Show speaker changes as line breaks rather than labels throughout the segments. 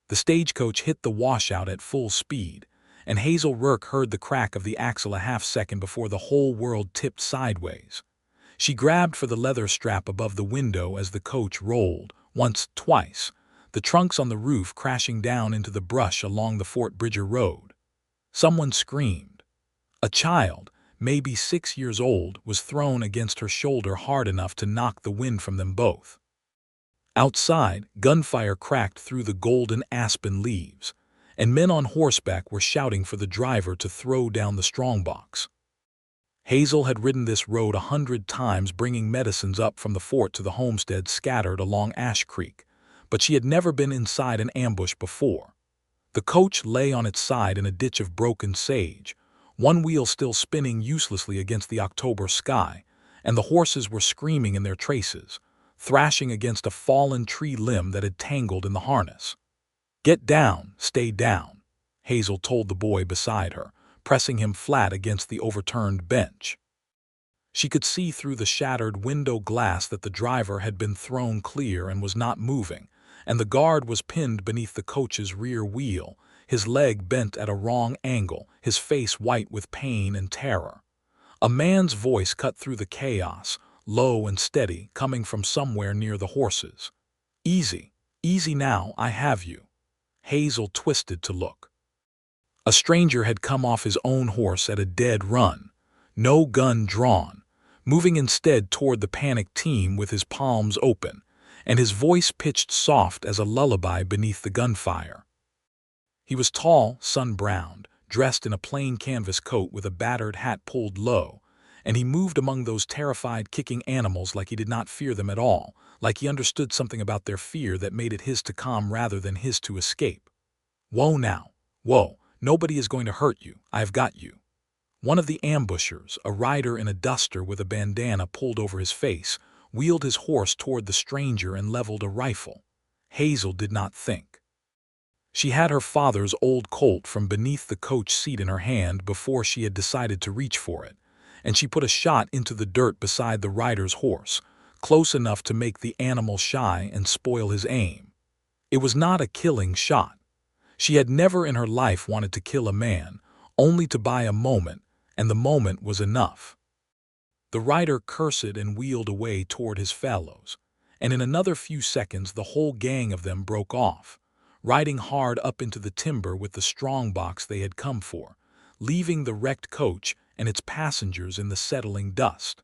The stagecoach hit the washout at full speed, and Hazel Rourke heard the crack of the axle a half-second before the whole world tipped sideways. She grabbed for the leather strap above the window as the coach rolled, once, twice, the trunks on the roof crashing down into the brush along the Fort Bridger road. Someone screamed. A child, maybe 6 years old, was thrown against her shoulder hard enough to knock the wind from them both. Outside, gunfire cracked through the golden aspen leaves, and men on horseback were shouting for the driver to throw down the strongbox. Hazel had ridden this road 100 times, bringing medicines up from the fort to the homestead scattered along Ash Creek, but she had never been inside an ambush before. The coach lay on its side in a ditch of broken sage, one wheel still spinning uselessly against the October sky, and the horses were screaming in their traces, thrashing against a fallen tree limb that had tangled in the harness. "Get down, stay down," Hazel told the boy beside her, pressing him flat against the overturned bench. She could see through the shattered window glass that the driver had been thrown clear and was not moving, and the guard was pinned beneath the coach's rear wheel, his leg bent at a wrong angle, his face white with pain and terror. A man's voice cut through the chaos, low and steady, coming from somewhere near the horses. "Easy, easy now, I have you." Hazel twisted to look. A stranger had come off his own horse at a dead run, no gun drawn, moving instead toward the panicked team with his palms open, and his voice pitched soft as a lullaby beneath the gunfire. He was tall, sun-browned, dressed in a plain canvas coat with a battered hat pulled low, and he moved among those terrified, kicking animals like he did not fear them at all, like he understood something about their fear that made it his to calm rather than his to escape. "Whoa now, whoa, nobody is going to hurt you, I have got you." One of the ambushers, a rider in a duster with a bandana pulled over his face, wheeled his horse toward the stranger and leveled a rifle. Hazel did not think. She had her father's old Colt from beneath the coach seat in her hand before she had decided to reach for it, and she put a shot into the dirt beside the rider's horse, close enough to make the animal shy and spoil his aim. It was not a killing shot. She had never in her life wanted to kill a man, only to buy a moment, and the moment was enough. The rider cursed and wheeled away toward his fellows, and in another few seconds the whole gang of them broke off, riding hard up into the timber with the strongbox they had come for, leaving the wrecked coach and its passengers in the settling dust.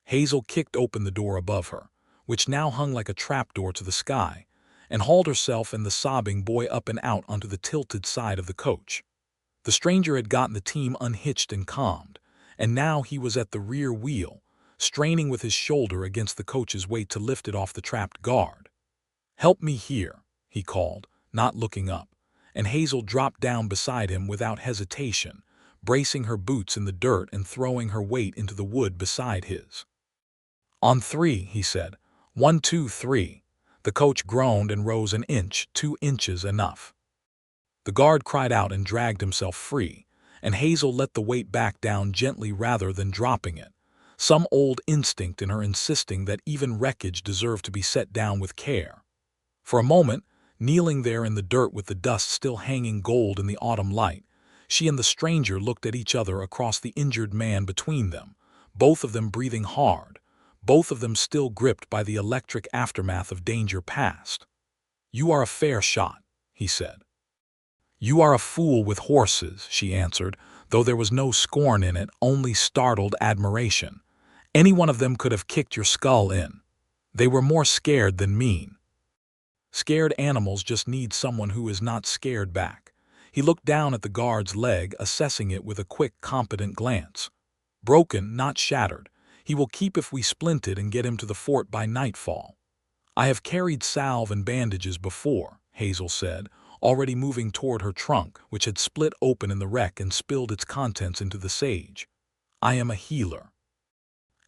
Hazel kicked open the door above her, which now hung like a trapdoor to the sky, and hauled herself and the sobbing boy up and out onto the tilted side of the coach. The stranger had gotten the team unhitched and calmed, and now he was at the rear wheel, straining with his shoulder against the coach's weight to lift it off the trapped guard. "Help me here," he called, not looking up, and Hazel dropped down beside him without hesitation, bracing her boots in the dirt and throwing her weight into the wood beside his. "On 3, he said. 1, 2, 3. The coach groaned and rose an inch, 2 inches enough. The guard cried out and dragged himself free, and Hazel let the weight back down gently rather than dropping it, some old instinct in her insisting that even wreckage deserved to be set down with care. For a moment, kneeling there in the dirt with the dust still hanging gold in the autumn light, she and the stranger looked at each other across the injured man between them, both of them breathing hard, both of them still gripped by the electric aftermath of danger past. "You are a fair shot," he said. "You are a fool with horses," she answered, though there was no scorn in it, only startled admiration. "Any one of them could have kicked your skull in. They were more scared than mean." Scared animals just need someone who is not scared back. He looked down at the guard's leg, assessing it with a quick, competent glance. "Broken, not shattered. He will keep if we splint it and get him to the fort by nightfall." "I have carried salve and bandages before," Hazel said, already moving toward her trunk, which had split open in the wreck and spilled its contents into the sage. "I am a healer.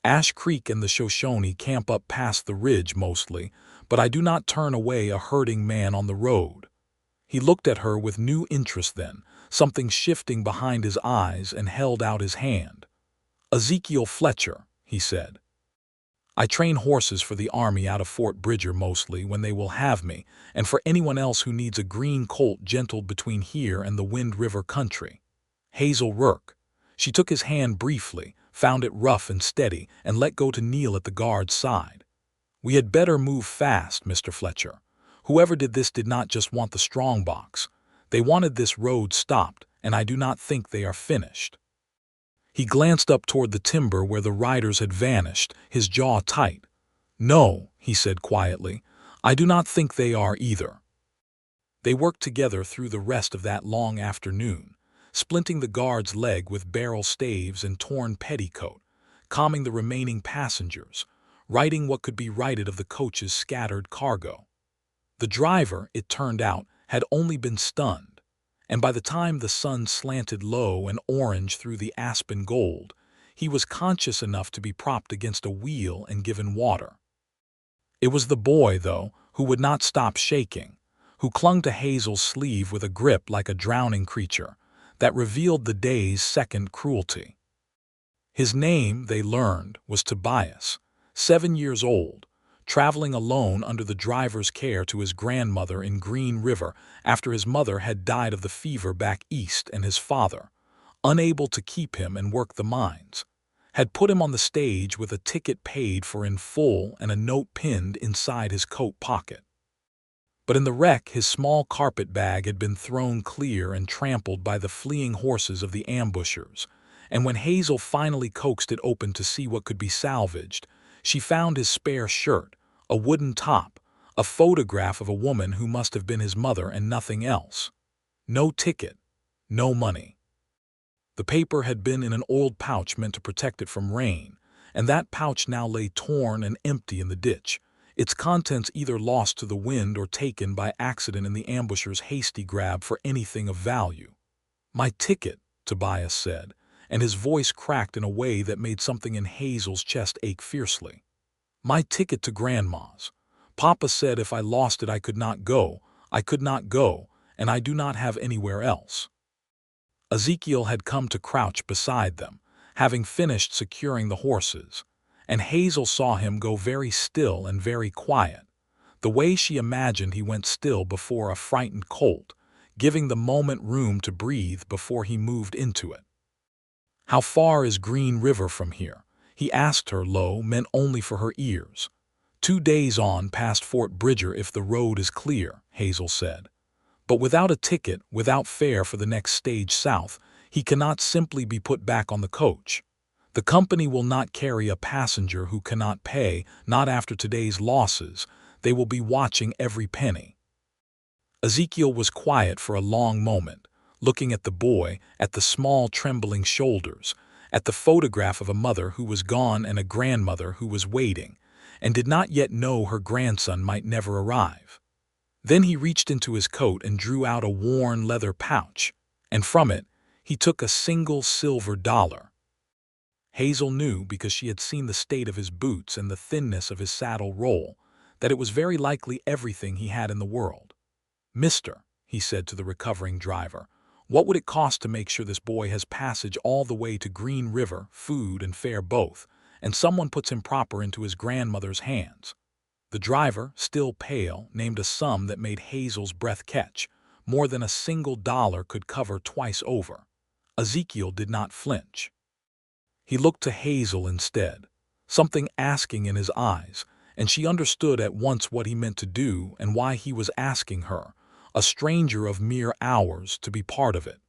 Ash Creek and the Shoshone camp up past the ridge mostly, but I do not turn away a hurting man on the road." He looked at her with new interest then, something shifting behind his eyes, and held out his hand. "Ezekiel Fletcher," he said. I train horses for the army out of Fort Bridger mostly when they will have me, and for anyone else who needs a green colt gentled between here and the Wind River country. Hazel Rourke. She took his hand briefly, found it rough and steady, and let go to kneel at the guard's side. We had better move fast, Mr. Fletcher. Whoever did this did not just want the strong box. They wanted this road stopped, and I do not think they are finished. He glanced up toward the timber where the riders had vanished, his jaw tight. No, he said quietly, I do not think they are either. They worked together through the rest of that long afternoon, splinting the guard's leg with barrel staves and torn petticoat, calming the remaining passengers, righting what could be righted of the coach's scattered cargo. The driver, it turned out, had only been stunned, and by the time the sun slanted low and orange through the aspen gold, he was conscious enough to be propped against a wheel and given water. It was the boy, though, who would not stop shaking, who clung to Hazel's sleeve with a grip like a drowning creature, that revealed the day's second cruelty. His name, they learned, was Tobias, 7 years old, traveling alone under the driver's care to his grandmother in Green River after his mother had died of the fever back east and his father, unable to keep him and work the mines, had put him on the stage with a ticket paid for in full and a note pinned inside his coat pocket. But in the wreck his small carpet bag had been thrown clear and trampled by the fleeing horses of the ambushers, and when Hazel finally coaxed it open to see what could be salvaged, she found his spare shirt, a wooden top, a photograph of a woman who must have been his mother and nothing else. No ticket, no money. The paper had been in an old pouch meant to protect it from rain, and that pouch now lay torn and empty in the ditch, its contents either lost to the wind or taken by accident in the ambusher's hasty grab for anything of value. "My ticket," Tobias said, and his voice cracked in a way that made something in Hazel's chest ache fiercely. "My ticket to Grandma's. Papa said if I lost it I could not go, and I do not have anywhere else." Ezekiel had come to crouch beside them, having finished securing the horses, and Hazel saw him go very still and very quiet, the way she imagined he went still before a frightened colt, giving the moment room to breathe before he moved into it. "How far is Green River from here?" he asked her low, meant only for her ears. 2 days on past Fort Bridger if the road is clear, Hazel said. But without a ticket, without fare for the next stage south, he cannot simply be put back on the coach. The company will not carry a passenger who cannot pay, not after today's losses. They will be watching every penny. Ezekiel was quiet for a long moment, looking at the boy, at the small trembling shoulders, at the photograph of a mother who was gone and a grandmother who was waiting, and did not yet know her grandson might never arrive. Then he reached into his coat and drew out a worn leather pouch, and from it he took a single silver dollar. Hazel knew, because she had seen the state of his boots and the thinness of his saddle roll, that it was very likely everything he had in the world. "Mister," he said to the recovering driver, "what would it cost to make sure this boy has passage all the way to Green River, food and fare both, and someone puts him proper into his grandmother's hands?" The driver, still pale, named a sum that made Hazel's breath catch. More than a single dollar could cover twice over. Ezekiel did not flinch. He looked to Hazel instead, something asking in his eyes, and she understood at once what he meant to do and why he was asking her, a stranger of mere hours, to be part of it.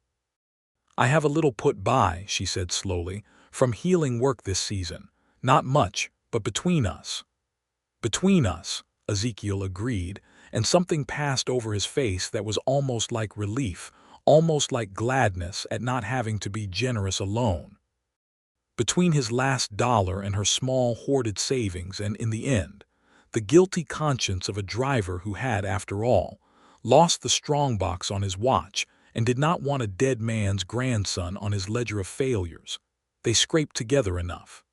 "I have a little put by," she said slowly, "from healing work this season. Not much, but between us." "Between us," Ezekiel agreed, and something passed over his face that was almost like relief, almost like gladness at not having to be generous alone. Between his last dollar and her small hoarded savings, and in the end, the guilty conscience of a driver who had, after all, lost the strongbox on his watch and did not want a dead man's grandson on his ledger of failures, they scraped together enough.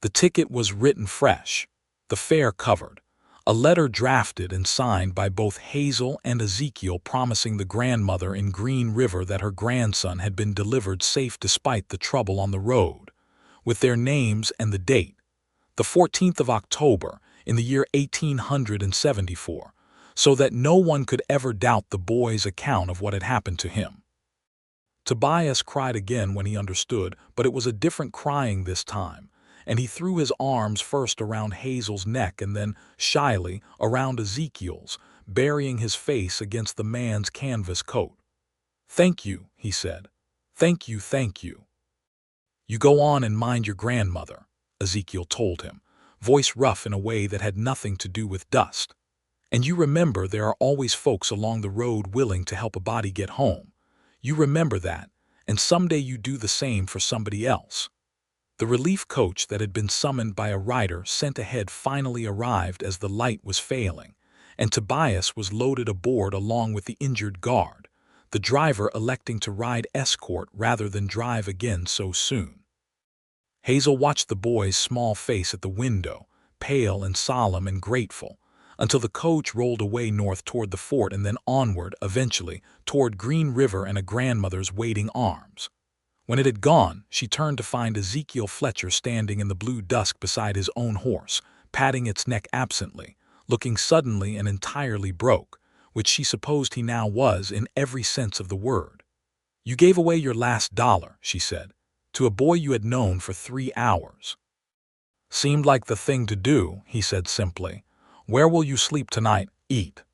The ticket was written fresh, the fare covered, a letter drafted and signed by both Hazel and Ezekiel promising the grandmother in Green River that her grandson had been delivered safe despite the trouble on the road, with their names and the date, the 14th of October, in the year 1874, so that no one could ever doubt the boy's account of what had happened to him. Tobias cried again when he understood, but it was a different crying this time, and he threw his arms first around Hazel's neck and then, shyly, around Ezekiel's, burying his face against the man's canvas coat. "Thank you," he said. "Thank you, thank you." "You go on and mind your grandmother," Ezekiel told him, voice rough in a way that had nothing to do with dust. "And you remember there are always folks along the road willing to help a body get home. You remember that, and someday you do the same for somebody else." The relief coach that had been summoned by a rider sent ahead finally arrived as the light was failing, and Tobias was loaded aboard along with the injured guard, the driver electing to ride escort rather than drive again so soon. Hazel watched the boy's small face at the window, pale and solemn and grateful, until the coach rolled away north toward the fort and then onward, eventually, toward Green River and a grandmother's waiting arms. When it had gone, she turned to find Ezekiel Fletcher standing in the blue dusk beside his own horse, patting its neck absently, looking suddenly and entirely broke, which she supposed he now was in every sense of the word. "You gave away your last dollar," she said, "to a boy you had known for 3 hours. "Seemed like the thing to do," he said simply. "Where will you sleep tonight? Eat?"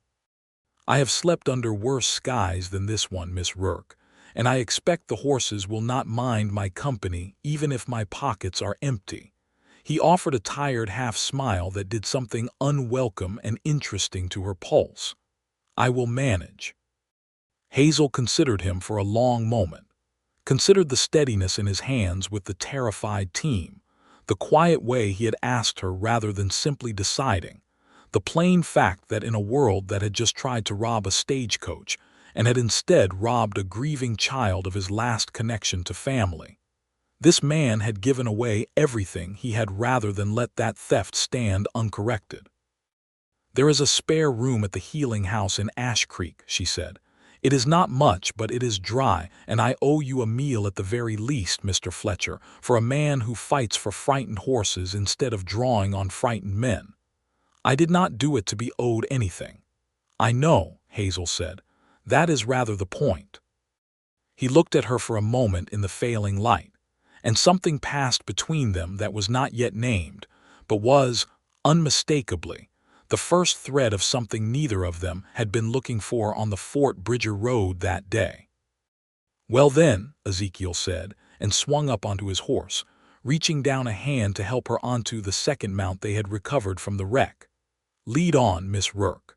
"I have slept under worse skies than this one, Miss Rourke, and I expect the horses will not mind my company even if my pockets are empty." He offered a tired half-smile that did something unwelcome and interesting to her pulse. "I will manage." Hazel considered him for a long moment, considered the steadiness in his hands with the terrified team, the quiet way he had asked her rather than simply deciding, the plain fact that in a world that had just tried to rob a stagecoach and had instead robbed a grieving child of his last connection to family, this man had given away everything he had rather than let that theft stand uncorrected. "There is a spare room at the Healing House in Ash Creek," she said. "It is not much, but it is dry, and I owe you a meal at the very least, Mr. Fletcher, for a man who fights for frightened horses instead of drawing on frightened men. I did not do it to be owed anything." "I know," Hazel said. "That is rather the point." He looked at her for a moment in the failing light, and something passed between them that was not yet named, but was, unmistakably, the first thread of something neither of them had been looking for on the Fort Bridger Road that day. "Well then," Ezekiel said, and swung up onto his horse, reaching down a hand to help her onto the second mount they had recovered from the wreck. "Lead on, Miss Rourke."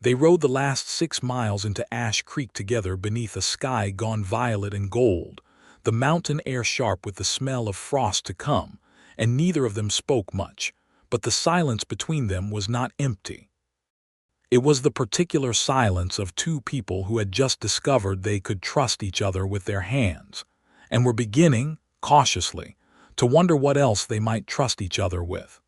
They rode the last 6 miles into Ash Creek together beneath a sky gone violet and gold, the mountain air sharp with the smell of frost to come, and neither of them spoke much, but the silence between them was not empty. It was the particular silence of two people who had just discovered they could trust each other with their hands, and were beginning, cautiously, to wonder what else they might trust each other with.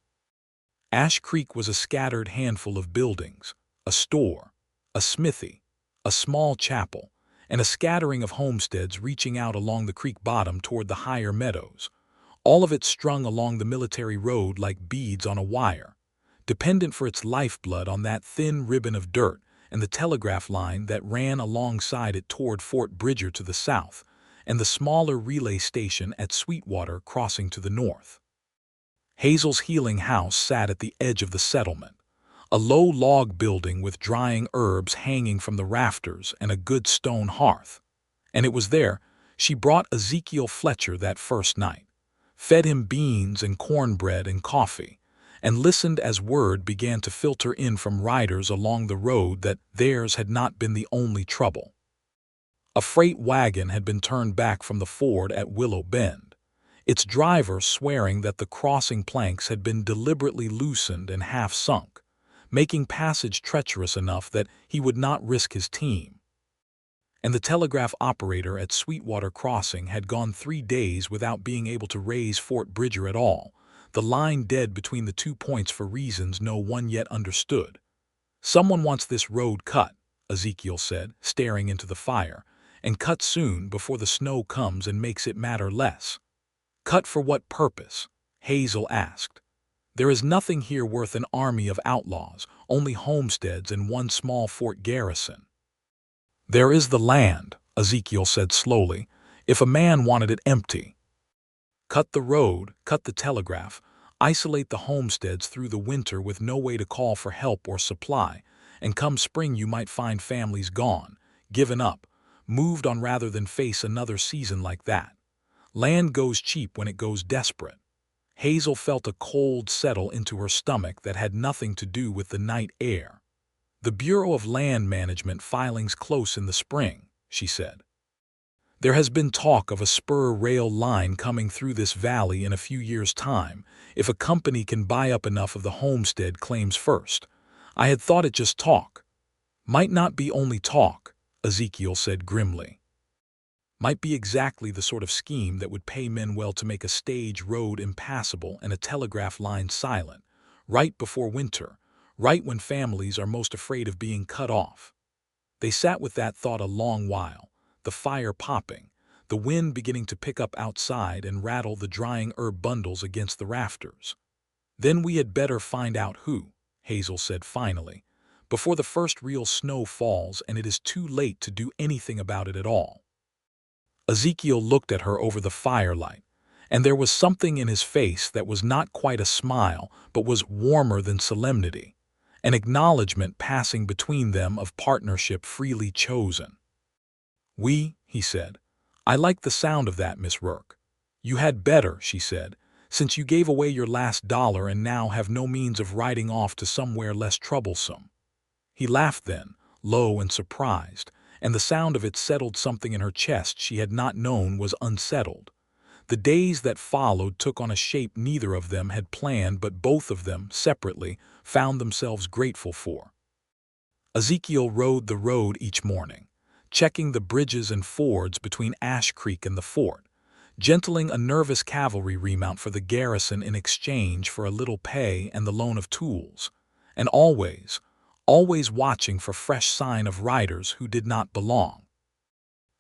Ash Creek was a scattered handful of buildings, a store, a smithy, a small chapel, and a scattering of homesteads reaching out along the creek bottom toward the higher meadows, all of it strung along the military road like beads on a wire, dependent for its lifeblood on that thin ribbon of dirt and the telegraph line that ran alongside it toward Fort Bridger to the south, and the smaller relay station at Sweetwater crossing to the north. Hazel's Healing House sat at the edge of the settlement, a low log building with drying herbs hanging from the rafters and a good stone hearth. And it was there she brought Ezekiel Fletcher that first night, fed him beans and cornbread and coffee, and listened as word began to filter in from riders along the road that theirs had not been the only trouble. A freight wagon had been turned back from the ford at Willow Bend, its driver swearing that the crossing planks had been deliberately loosened and half sunk, making passage treacherous enough that he would not risk his team. And the telegraph operator at Sweetwater Crossing had gone 3 days without being able to raise Fort Bridger at all, the line dead between the 2 points for reasons no one yet understood. "Someone wants this road cut," Ezekiel said, staring into the fire, "and cut soon before the snow comes and makes it matter less." "Cut for what purpose?" Hazel asked. There is nothing here worth an army of outlaws, only homesteads and one small fort garrison. There is the land, Ezekiel said slowly, if a man wanted it empty. Cut the road, cut the telegraph, isolate the homesteads through the winter with no way to call for help or supply, and come spring you might find families gone, given up, moved on rather than face another season like that. Land goes cheap when it goes desperate. Hazel felt a cold settle into her stomach that had nothing to do with the night air. The Bureau of Land Management filings close in the spring, she said. There has been talk of a spur rail line coming through this valley in a few years' time, if a company can buy up enough of the homestead claims first. I had thought it just talk. Might not be only talk, Ezekiel said grimly. Might be exactly the sort of scheme that would pay men well to make a stage road impassable and a telegraph line silent, right before winter, right when families are most afraid of being cut off. They sat with that thought a long while, the fire popping, the wind beginning to pick up outside and rattle the drying herb bundles against the rafters. Then we had better find out who, Hazel said finally, before the first real snow falls and it is too late to do anything about it at all. Ezekiel looked at her over the firelight, and there was something in his face that was not quite a smile but was warmer than solemnity, an acknowledgment passing between them of partnership freely chosen. He said. I like the sound of that, Miss Rourke. You had better, she said, since you gave away your last dollar and now have no means of riding off to somewhere less troublesome. He laughed then, low and surprised, and the sound of it settled something in her chest she had not known was unsettled. The days that followed took on a shape neither of them had planned, but both of them, separately, found themselves grateful for. Ezekiel rode the road each morning, checking the bridges and fords between Ash Creek and the fort, gentling a nervous cavalry remount for the garrison in exchange for a little pay and the loan of tools, and always watching for fresh sign of riders who did not belong.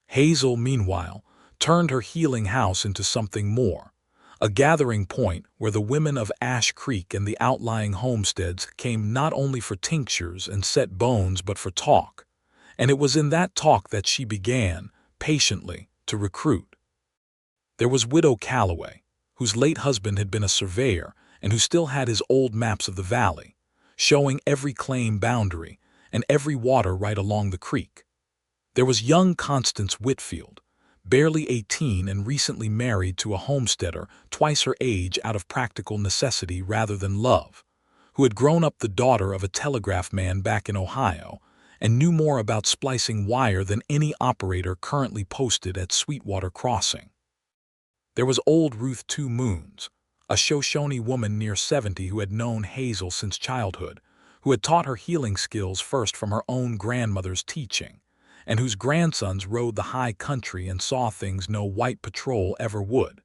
Hazel, meanwhile, turned her healing house into something more, a gathering point where the women of Ash Creek and the outlying homesteads came not only for tinctures and set bones but for talk, and it was in that talk that she began, patiently, to recruit. There was Widow Calloway, whose late husband had been a surveyor and who still had his old maps of the valley, showing every claim boundary and every water right along the creek. There was young Constance Whitfield, barely 18 and recently married to a homesteader twice her age out of practical necessity rather than love, who had grown up the daughter of a telegraph man back in Ohio and knew more about splicing wire than any operator currently posted at Sweetwater Crossing. There was old Ruth Two Moons, a Shoshone woman near 70 who had known Hazel since childhood, who had taught her healing skills first from her own grandmother's teaching, and whose grandsons rode the high country and saw things no white patrol ever would.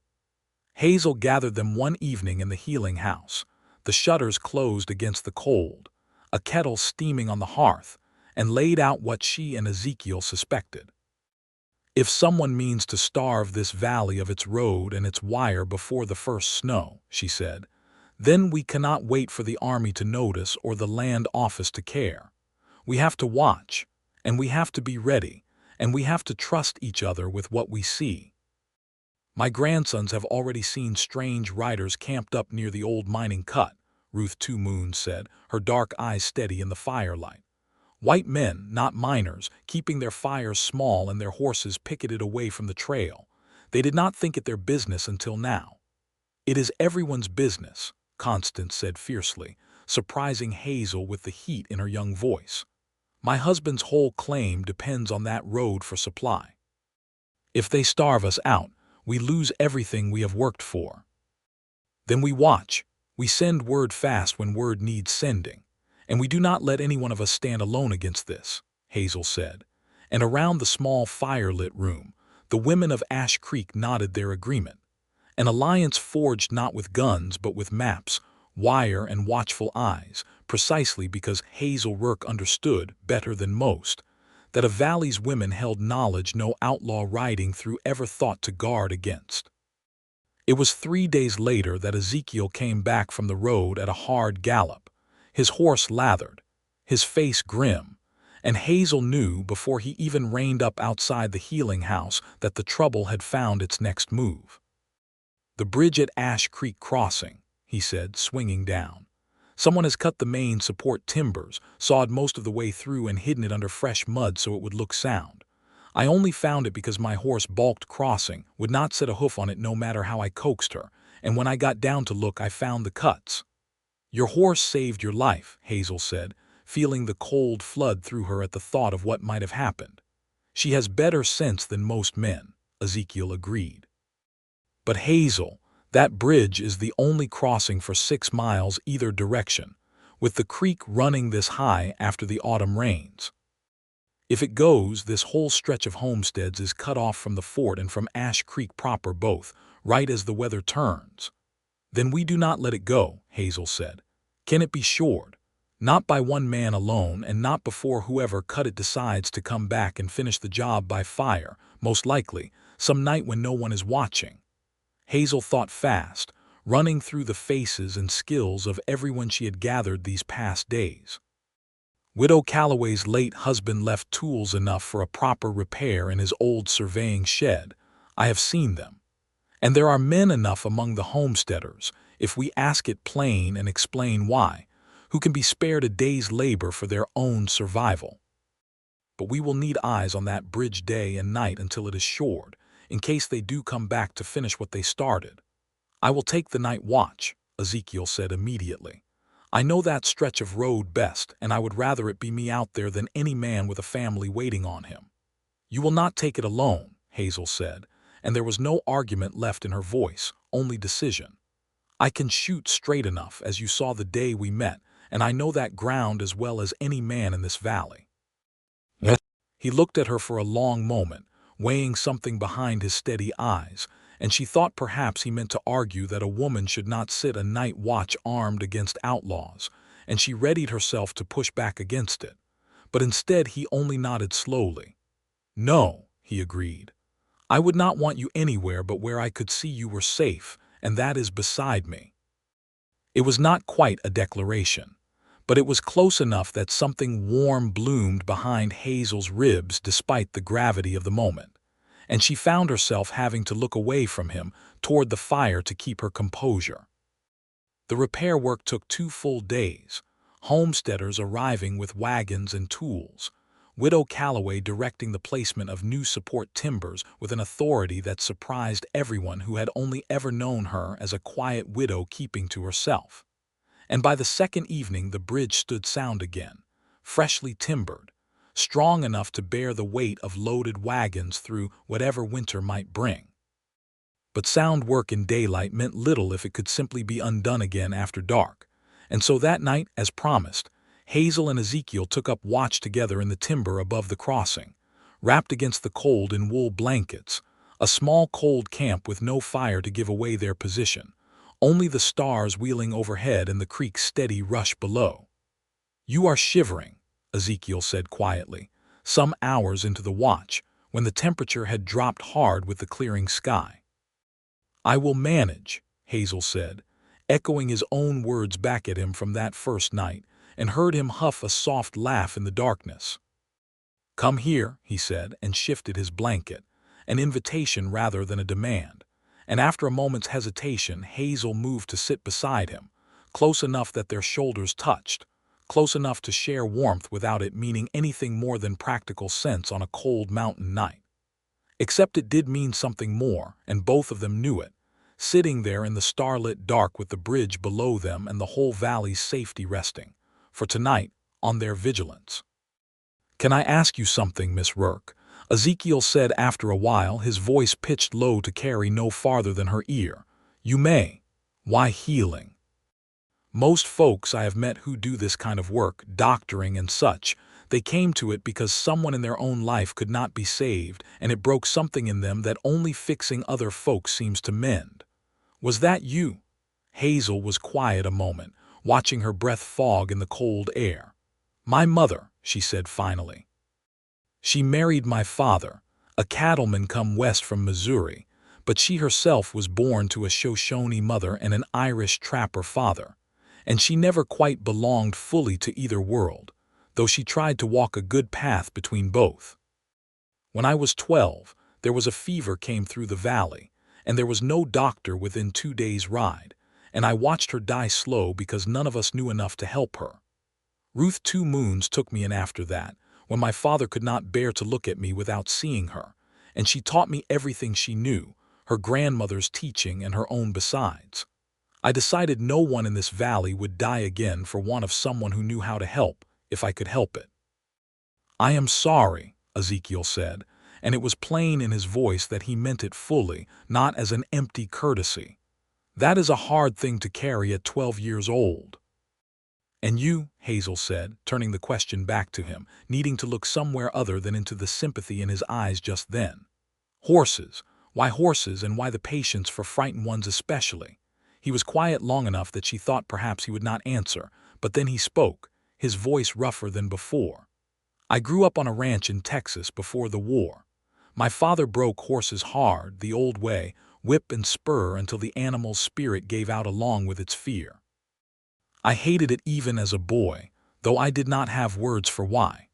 Hazel gathered them one evening in the healing house, the shutters closed against the cold, a kettle steaming on the hearth, and laid out what she and Ezekiel suspected. If someone means to starve this valley of its road and its wire before the first snow, she said, then we cannot wait for the army to notice or the land office to care. We have to watch, and we have to be ready, and we have to trust each other with what we see. My grandsons have already seen strange riders camped up near the old mining cut, Ruth Two Moons said, her dark eyes steady in the firelight. White men, not miners, keeping their fires small and their horses picketed away from the trail. They did not think it their business until now. It is everyone's business, Constance said fiercely, surprising Hazel with the heat in her young voice. My husband's whole claim depends on that road for supply. If they starve us out, we lose everything we have worked for. Then we watch. We send word fast when word needs sending. And we do not let any one of us stand alone against this, Hazel said, and around the small fire-lit room, the women of Ash Creek nodded their agreement. An alliance forged not with guns but with maps, wire, and watchful eyes, precisely because Hazel Rourke understood, better than most, that a valley's women held knowledge no outlaw riding through ever thought to guard against. It was 3 days later that Ezekiel came back from the road at a hard gallop, his horse lathered, his face grim, and Hazel knew before he even reined up outside the healing house that the trouble had found its next move. "The bridge at Ash Creek Crossing," he said, swinging down. "Someone has cut the main support timbers, sawed most of the way through and hidden it under fresh mud so it would look sound. I only found it because my horse balked crossing, would not set a hoof on it no matter how I coaxed her, and when I got down to look I found the cuts." "Your horse saved your life," Hazel said, feeling the cold flood through her at the thought of what might have happened. "She has better sense than most men," Ezekiel agreed. "But Hazel, that bridge is the only crossing for 6 miles either direction, with the creek running this high after the autumn rains. If it goes, this whole stretch of homesteads is cut off from the fort and from Ash Creek proper both, right as the weather turns." "Then we do not let it go," Hazel said. "Can it be shored? Not by one man alone, and not before whoever cut it decides to come back and finish the job by fire, most likely, some night when no one is watching." Hazel thought fast, running through the faces and skills of everyone she had gathered these past days. Widow Calloway's late husband left tools enough for a proper repair in his old surveying shed. I have seen them. And there are men enough among the homesteaders, if we ask it plain and explain why, who can be spared a day's labor for their own survival. But we will need eyes on that bridge day and night until it is shored, in case they do come back to finish what they started. "I will take the night watch," Ezekiel said immediately. "I know that stretch of road best, and I would rather it be me out there than any man with a family waiting on him." "You will not take it alone," Hazel said, and there was no argument left in her voice, only decision. "I can shoot straight enough, as you saw the day we met, and I know that ground as well as any man in this valley." Yes. He looked at her for a long moment, weighing something behind his steady eyes, and she thought perhaps he meant to argue that a woman should not sit a night watch armed against outlaws, and she readied herself to push back against it. But instead he only nodded slowly. "No," he agreed. "I would not want you anywhere but where I could see you were safe, and that is beside me." It was not quite a declaration, but it was close enough that something warm bloomed behind Hazel's ribs despite the gravity of the moment, and she found herself having to look away from him toward the fire to keep her composure. The repair work took 2 full days, homesteaders arriving with wagons and tools, Widow Calloway directing the placement of new support timbers with an authority that surprised everyone who had only ever known her as a quiet widow keeping to herself. And by the second evening the bridge stood sound again, freshly timbered, strong enough to bear the weight of loaded wagons through whatever winter might bring. But sound work in daylight meant little if it could simply be undone again after dark, and so that night, as promised, Hazel and Ezekiel took up watch together in the timber above the crossing, wrapped against the cold in wool blankets, a small cold camp with no fire to give away their position, only the stars wheeling overhead and the creek's steady rush below. "You are shivering," Ezekiel said quietly, some hours into the watch, when the temperature had dropped hard with the clearing sky. "I will manage," Hazel said, echoing his own words back at him from that first night, and heard him huff a soft laugh in the darkness. "Come here," he said, and shifted his blanket, an invitation rather than a demand, and after a moment's hesitation Hazel moved to sit beside him, close enough that their shoulders touched, close enough to share warmth without it meaning anything more than practical sense on a cold mountain night. Except it did mean something more, and both of them knew it, sitting there in the starlit dark with the bridge below them and the whole valley's safety resting, for tonight, on their vigilance. "Can I ask you something, Miss Rourke?" Ezekiel said after a while, his voice pitched low to carry no farther than her ear. "You may. Why healing? Most folks I have met who do this kind of work, doctoring and such, they came to it because someone in their own life could not be saved, and it broke something in them that only fixing other folks seems to mend. Was that you?" Hazel was quiet a moment, watching her breath fog in the cold air. "My mother," she said finally. "She married my father, a cattleman come west from Missouri, but she herself was born to a Shoshone mother and an Irish trapper father, and she never quite belonged fully to either world, though she tried to walk a good path between both. When I was 12, there was a fever came through the valley, and there was no doctor within 2 days' ride, and I watched her die slow because none of us knew enough to help her. Ruth Two Moons took me in after that, when my father could not bear to look at me without seeing her, and she taught me everything she knew, her grandmother's teaching and her own besides. I decided no one in this valley would die again for want of someone who knew how to help, if I could help it. "I am sorry," Ezekiel said, and it was plain in his voice that he meant it fully, not as an empty courtesy. "That is a hard thing to carry at 12 years old." "And you," Hazel said, turning the question back to him, needing to look somewhere other than into the sympathy in his eyes just then. "Horses. Why horses, and why the patience for frightened ones especially?" He was quiet long enough that she thought perhaps he would not answer, but then he spoke, his voice rougher than before. "I grew up on a ranch in Texas before the war. My father broke horses hard, the old way, whip and spur until the animal's spirit gave out along with its fear. I hated it even as a boy, though I did not have words for why.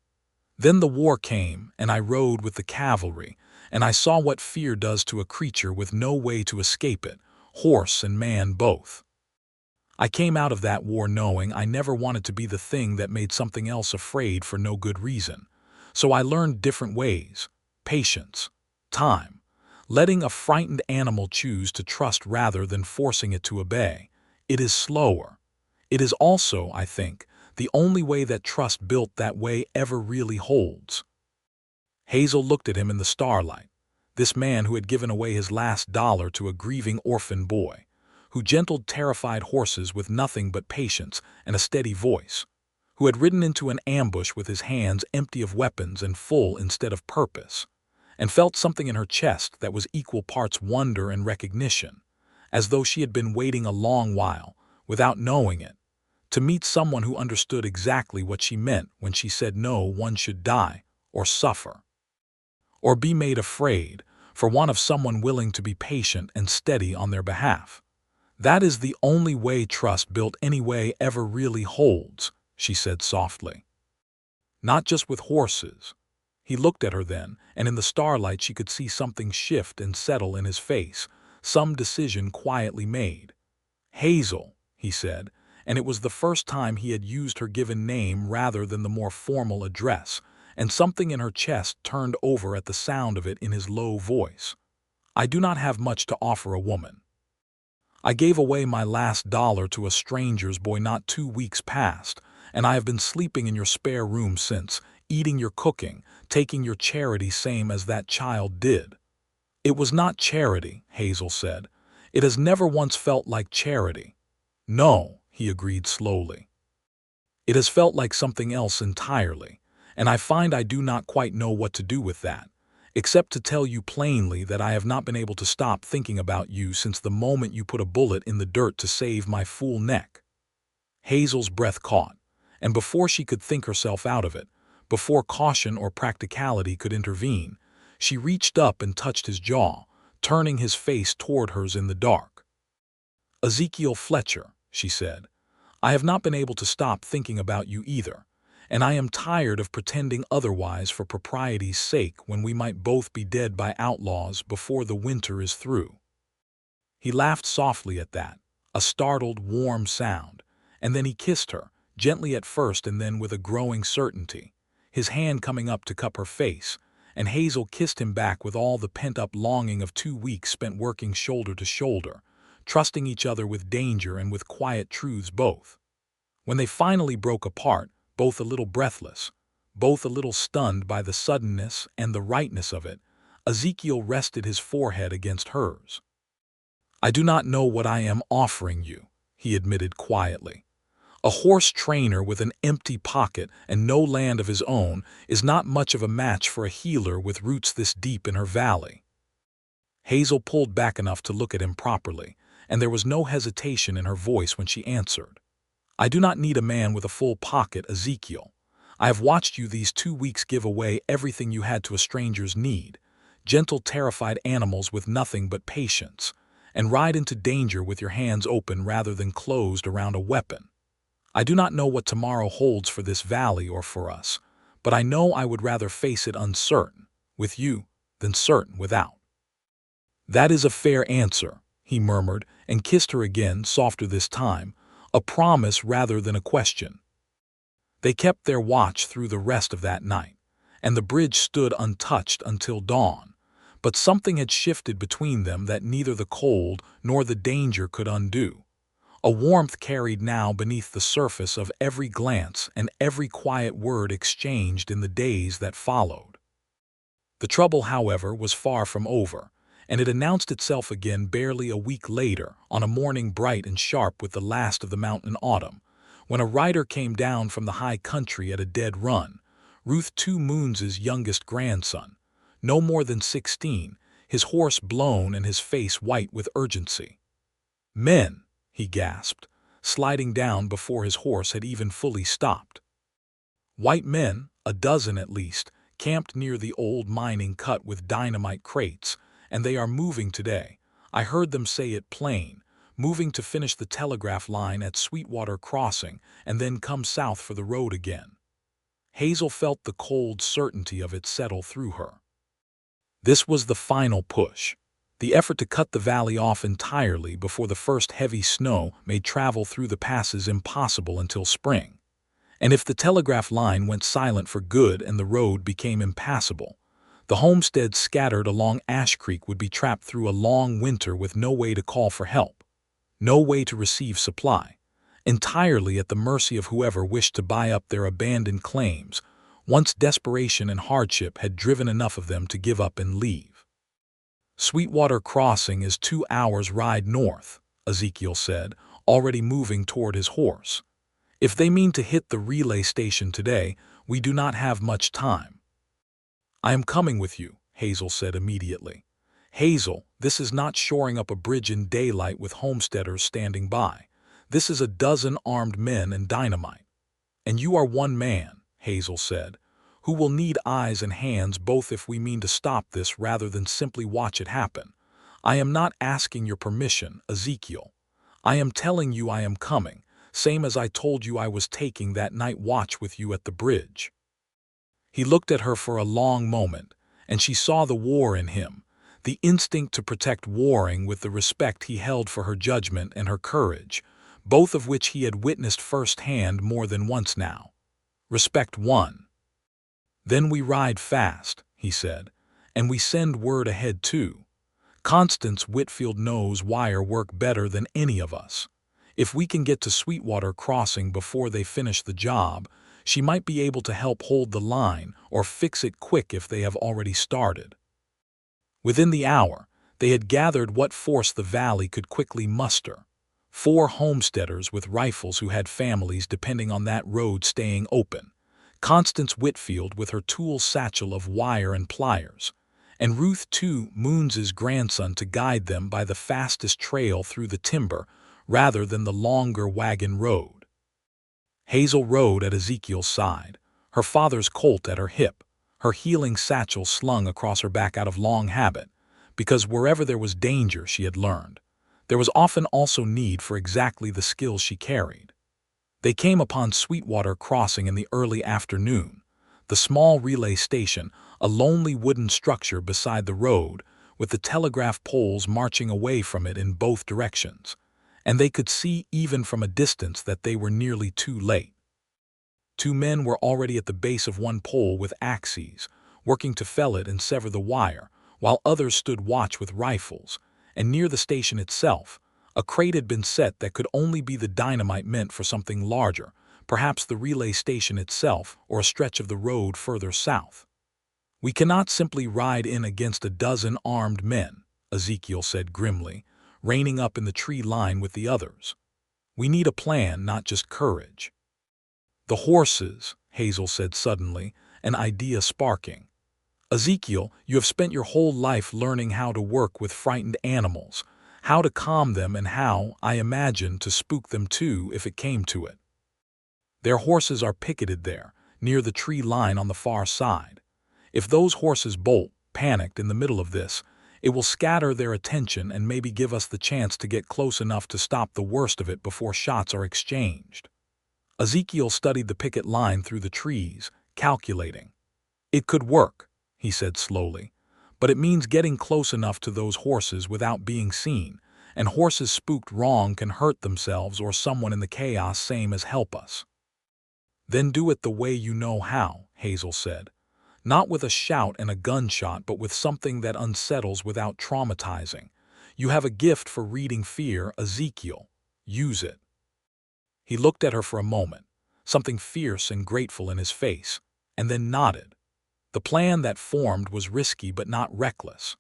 Then the war came, and I rode with the cavalry, and I saw what fear does to a creature with no way to escape it, horse and man both. I came out of that war knowing I never wanted to be the thing that made something else afraid for no good reason. So I learned different ways: patience, time, letting a frightened animal choose to trust rather than forcing it to obey. It is slower. It is also, I think, the only way that trust built that way ever really holds." Hazel looked at him in the starlight, this man who had given away his last dollar to a grieving orphan boy, who gentled terrified horses with nothing but patience and a steady voice, who had ridden into an ambush with his hands empty of weapons and full instead of purpose, and felt something in her chest that was equal parts wonder and recognition, as though she had been waiting a long while, without knowing it, to meet someone who understood exactly what she meant when she said no one should die, or suffer, or be made afraid, for want of someone willing to be patient and steady on their behalf. "That is the only way trust built any way ever really holds," she said softly. "Not just with horses." He looked at her then, and in the starlight she could see something shift and settle in his face, some decision quietly made. "Hazel," he said, and it was the first time he had used her given name rather than the more formal address, and something in her chest turned over at the sound of it in his low voice. "I do not have much to offer a woman. I gave away my last dollar to a stranger's boy not 2 weeks past, and I have been sleeping in your spare room since, eating your cooking, taking your charity same as that child did." "It was not charity," Hazel said. "It has never once felt like charity." "No," he agreed slowly. "It has felt like something else entirely, and I find I do not quite know what to do with that, except to tell you plainly that I have not been able to stop thinking about you since the moment you put a bullet in the dirt to save my fool neck." Hazel's breath caught, and before she could think herself out of it, before caution or practicality could intervene, she reached up and touched his jaw, turning his face toward hers in the dark. "Ezekiel Fletcher," she said, "I have not been able to stop thinking about you either, and I am tired of pretending otherwise for propriety's sake when we might both be dead by outlaws before the winter is through." He laughed softly at that, a startled, warm sound, and then he kissed her, gently at first and then with a growing certainty, his hand coming up to cup her face, and Hazel kissed him back with all the pent-up longing of 2 weeks spent working shoulder to shoulder, trusting each other with danger and with quiet truths both. When they finally broke apart, both a little breathless, both a little stunned by the suddenness and the rightness of it, Ezekiel rested his forehead against hers. "I do not know what I am offering you," he admitted quietly. "A horse trainer with an empty pocket and no land of his own is not much of a match for a healer with roots this deep in her valley." Hazel pulled back enough to look at him properly, and there was no hesitation in her voice when she answered. "I do not need a man with a full pocket, Ezekiel. I have watched you these 2 weeks give away everything you had to a stranger's need, gentle, terrified animals with nothing but patience, and ride into danger with your hands open rather than closed around a weapon. I do not know what tomorrow holds for this valley or for us, but I know I would rather face it uncertain, with you, than certain without." "That is a fair answer," he murmured, and kissed her again, softer this time, a promise rather than a question. They kept their watch through the rest of that night, and the bridge stood untouched until dawn, but something had shifted between them that neither the cold nor the danger could undo. A warmth carried now beneath the surface of every glance and every quiet word exchanged in the days that followed. The trouble, however, was far from over, and it announced itself again barely a week later, on a morning bright and sharp with the last of the mountain autumn, when a rider came down from the high country at a dead run, Ruth Two Moons's youngest grandson, no more than 16, his horse blown and his face white with urgency. "Men!" he gasped, sliding down before his horse had even fully stopped. White men, a dozen at least, camped near the old mining cut with dynamite crates, and they are moving today. I heard them say it plain, moving to finish the telegraph line at Sweetwater Crossing and then come south for the road again. Hazel felt the cold certainty of it settle through her. This was the final push, the effort to cut the valley off entirely before the first heavy snow made travel through the passes impossible until spring. And if the telegraph line went silent for good and the road became impassable, the homesteads scattered along Ash Creek would be trapped through a long winter with no way to call for help, no way to receive supply, entirely at the mercy of whoever wished to buy up their abandoned claims, once desperation and hardship had driven enough of them to give up and leave. "Sweetwater Crossing is 2 hours' ride north," Ezekiel said, already moving toward his horse. "If they mean to hit the relay station today, we do not have much time." "I am coming with you," Hazel said immediately. "Hazel, this is not shoring up a bridge in daylight with homesteaders standing by. This is a dozen armed men and dynamite." "And you are one man," Hazel said, "who will need eyes and hands both if we mean to stop this rather than simply watch it happen. I am not asking your permission, Ezekiel. I am telling you I am coming, same as I told you I was taking that night watch with you at the bridge." He looked at her for a long moment, and she saw the war in him, the instinct to protect warring with the respect he held for her judgment and her courage, both of which he had witnessed firsthand more than once now. Respect won. "Then we ride fast," he said, "and we send word ahead too. Constance Whitfield knows wire work better than any of us. If we can get to Sweetwater Crossing before they finish the job, she might be able to help hold the line or fix it quick if they have already started." Within the hour, they had gathered what force the valley could quickly muster. 4 homesteaders with rifles who had families depending on that road staying open, Constance Whitfield with her tool satchel of wire and pliers, and Ruth Two Moons's grandson to guide them by the fastest trail through the timber rather than the longer wagon road. Hazel rode at Ezekiel's side, her father's colt at her hip, her healing satchel slung across her back out of long habit, because wherever there was danger, she had learned, there was often also need for exactly the skills she carried. They came upon Sweetwater Crossing in the early afternoon, the small relay station, a lonely wooden structure beside the road, with the telegraph poles marching away from it in both directions, and they could see even from a distance that they were nearly too late. 2 men were already at the base of one pole with axes, working to fell it and sever the wire, while others stood watch with rifles, and near the station itself, a crate had been set that could only be the dynamite meant for something larger, perhaps the relay station itself or a stretch of the road further south. "We cannot simply ride in against a dozen armed men," Ezekiel said grimly, reining up in the tree line with the others. "We need a plan, not just courage." "The horses," Hazel said suddenly, an idea sparking. "Ezekiel, you have spent your whole life learning how to work with frightened animals, how to calm them and how, I imagine, to spook them too if it came to it. Their horses are picketed there, near the tree line on the far side. If those horses bolt, panicked in the middle of this, it will scatter their attention and maybe give us the chance to get close enough to stop the worst of it before shots are exchanged. Ezekiel studied the picket line through the trees, calculating. It could work, he said slowly, but it means getting close enough to those horses without being seen, and horses spooked wrong can hurt themselves or someone in the chaos same as help us. Then do it the way you know how, Hazel said. Not with a shout and a gunshot, but with something that unsettles without traumatizing. You have a gift for reading fear, Ezekiel. Use it. He looked at her for a moment, something fierce and grateful in his face, and then nodded. The plan that formed was risky but not reckless.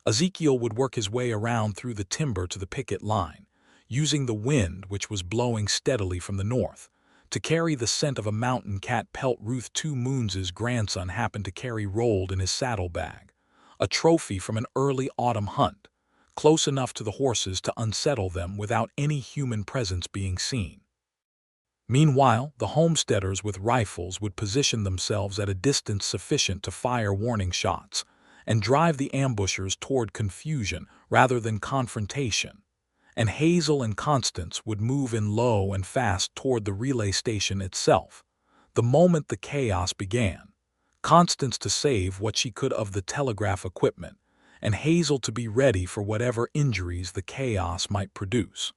Ezekiel would work his way around through the timber to the picket line, using the wind, which was blowing steadily from the north, to carry the scent of a mountain cat pelt Ruth 2 Moons' grandson happened to carry rolled in his saddlebag, a trophy from an early autumn hunt, close enough to the horses to unsettle them without any human presence being seen. Meanwhile, the homesteaders with rifles would position themselves at a distance sufficient to fire warning shots and drive the ambushers toward confusion rather than confrontation, and Hazel and Constance would move in low and fast toward the relay station itself. The moment the chaos began, Constance to save what she could of the telegraph equipment, and Hazel to be ready for whatever injuries the chaos might produce.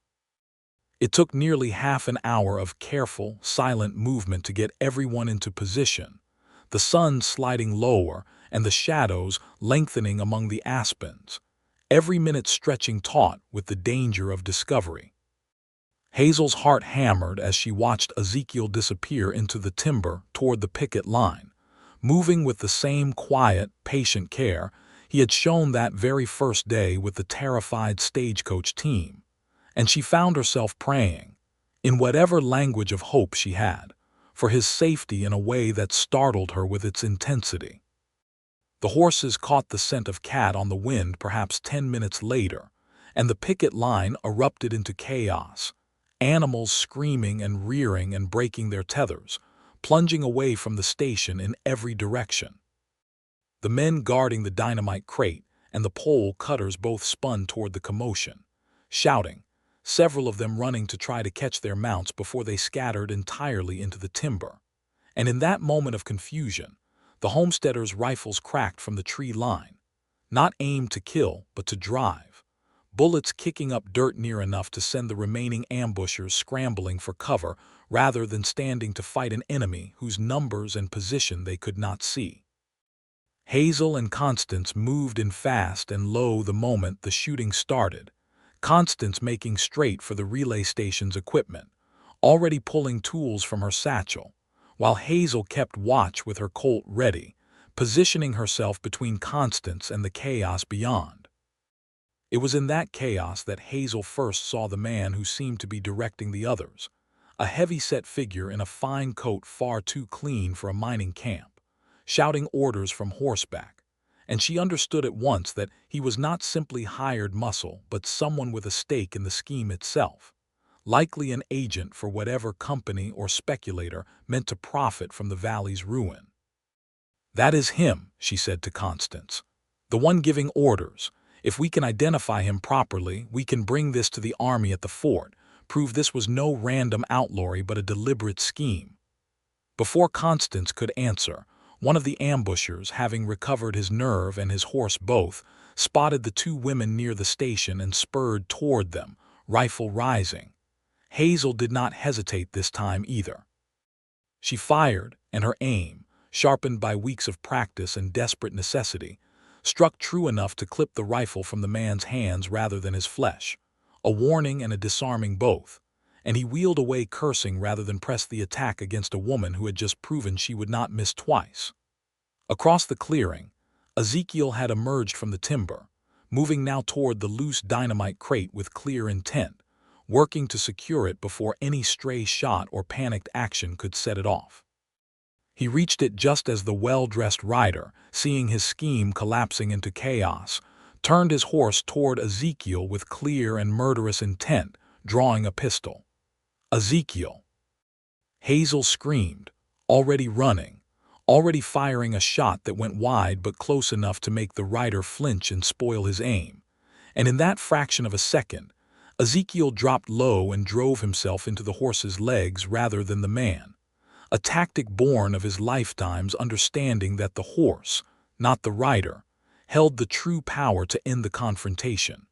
It took nearly half an hour of careful, silent movement to get everyone into position, the sun sliding lower and the shadows lengthening among the aspens, every minute stretching taut with the danger of discovery. Hazel's heart hammered as she watched Ezekiel disappear into the timber toward the picket line, moving with the same quiet, patient care he had shown that very first day with the terrified stagecoach team, and she found herself praying, in whatever language of hope she had, for his safety in a way that startled her with its intensity. The horses caught the scent of cat on the wind perhaps 10 minutes later, and the picket line erupted into chaos, animals screaming and rearing and breaking their tethers, plunging away from the station in every direction. The men guarding the dynamite crate and the pole cutters both spun toward the commotion, shouting, several of them running to try to catch their mounts before they scattered entirely into the timber. And in that moment of confusion, the homesteaders' rifles cracked from the tree line, not aimed to kill, but to drive, bullets kicking up dirt near enough to send the remaining ambushers scrambling for cover rather than standing to fight an enemy whose numbers and position they could not see. Hazel and Constance moved in fast and low the moment the shooting started, Constance making straight for the relay station's equipment, already pulling tools from her satchel, while Hazel kept watch with her Colt ready, positioning herself between Constance and the chaos beyond. It was in that chaos that Hazel first saw the man who seemed to be directing the others, a heavy-set figure in a fine coat far too clean for a mining camp, shouting orders from horseback, and she understood at once that he was not simply hired muscle but someone with a stake in the scheme itself, likely an agent for whatever company or speculator meant to profit from the valley's ruin. "That is him," she said to Constance, "the one giving orders. If we can identify him properly, we can bring this to the army at the fort, prove this was no random outlawry but a deliberate scheme." Before Constance could answer, one of the ambushers, having recovered his nerve and his horse both, spotted the two women near the station and spurred toward them, rifle rising. Hazel did not hesitate this time either. She fired, and her aim, sharpened by weeks of practice and desperate necessity, struck true enough to clip the rifle from the man's hands rather than his flesh, a warning and a disarming both, and he wheeled away cursing rather than press the attack against a woman who had just proven she would not miss twice. Across the clearing, Ezekiel had emerged from the timber, moving now toward the loose dynamite crate with clear intent, working to secure it before any stray shot or panicked action could set it off. He reached it just as the well-dressed rider, seeing his scheme collapsing into chaos, turned his horse toward Ezekiel with clear and murderous intent, drawing a pistol. "Ezekiel!" Hazel screamed, already running, already firing a shot that went wide but close enough to make the rider flinch and spoil his aim. And in that fraction of a second, Ezekiel dropped low and drove himself into the horse's legs rather than the man, a tactic born of his lifetime's understanding that the horse, not the rider, held the true power to end the confrontation.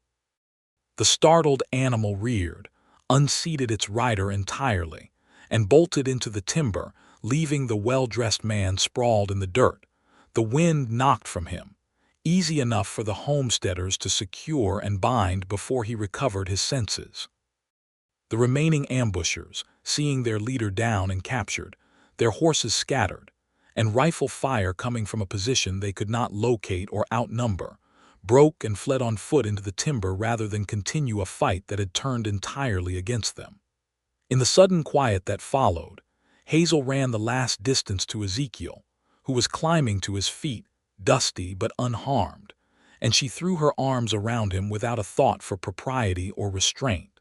The startled animal reared, unseated its rider entirely, and bolted into the timber, leaving the well-dressed man sprawled in the dirt, the wind knocked from him, easy enough for the homesteaders to secure and bind before he recovered his senses. The remaining ambushers, seeing their leader down and captured, their horses scattered, and rifle fire coming from a position they could not locate or outnumber, broke and fled on foot into the timber rather than continue a fight that had turned entirely against them. In the sudden quiet that followed, Hazel ran the last distance to Ezekiel, who was climbing to his feet, dusty but unharmed, and she threw her arms around him without a thought for propriety or restraint.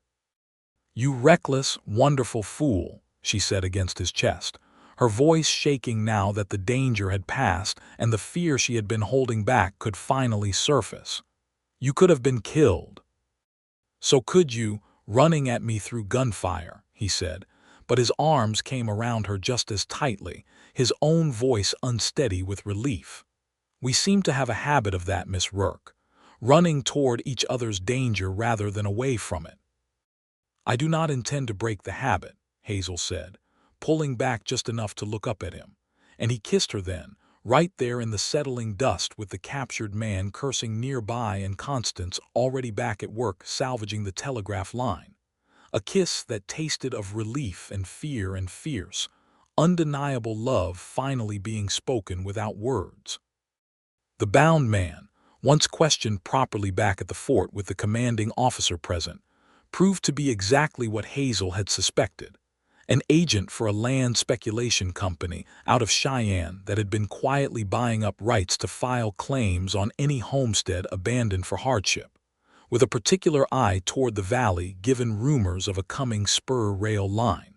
"You reckless, wonderful fool," she said against his chest, her voice shaking now that the danger had passed and the fear she had been holding back could finally surface. "You could have been killed." "So could you, running at me through gunfire," he said, but his arms came around her just as tightly, his own voice unsteady with relief. "We seem to have a habit of that, Miss Rourke, running toward each other's danger rather than away from it." "I do not intend to break the habit," Hazel said, pulling back just enough to look up at him, and he kissed her then, right there in the settling dust with the captured man cursing nearby and Constance already back at work salvaging the telegraph line. A kiss that tasted of relief and fear and fierce, undeniable love finally being spoken without words. The bound man, once questioned properly back at the fort with the commanding officer present, proved to be exactly what Hazel had suspected. An agent for a land speculation company out of Cheyenne that had been quietly buying up rights to file claims on any homestead abandoned for hardship, with a particular eye toward the valley given rumors of a coming spur rail line.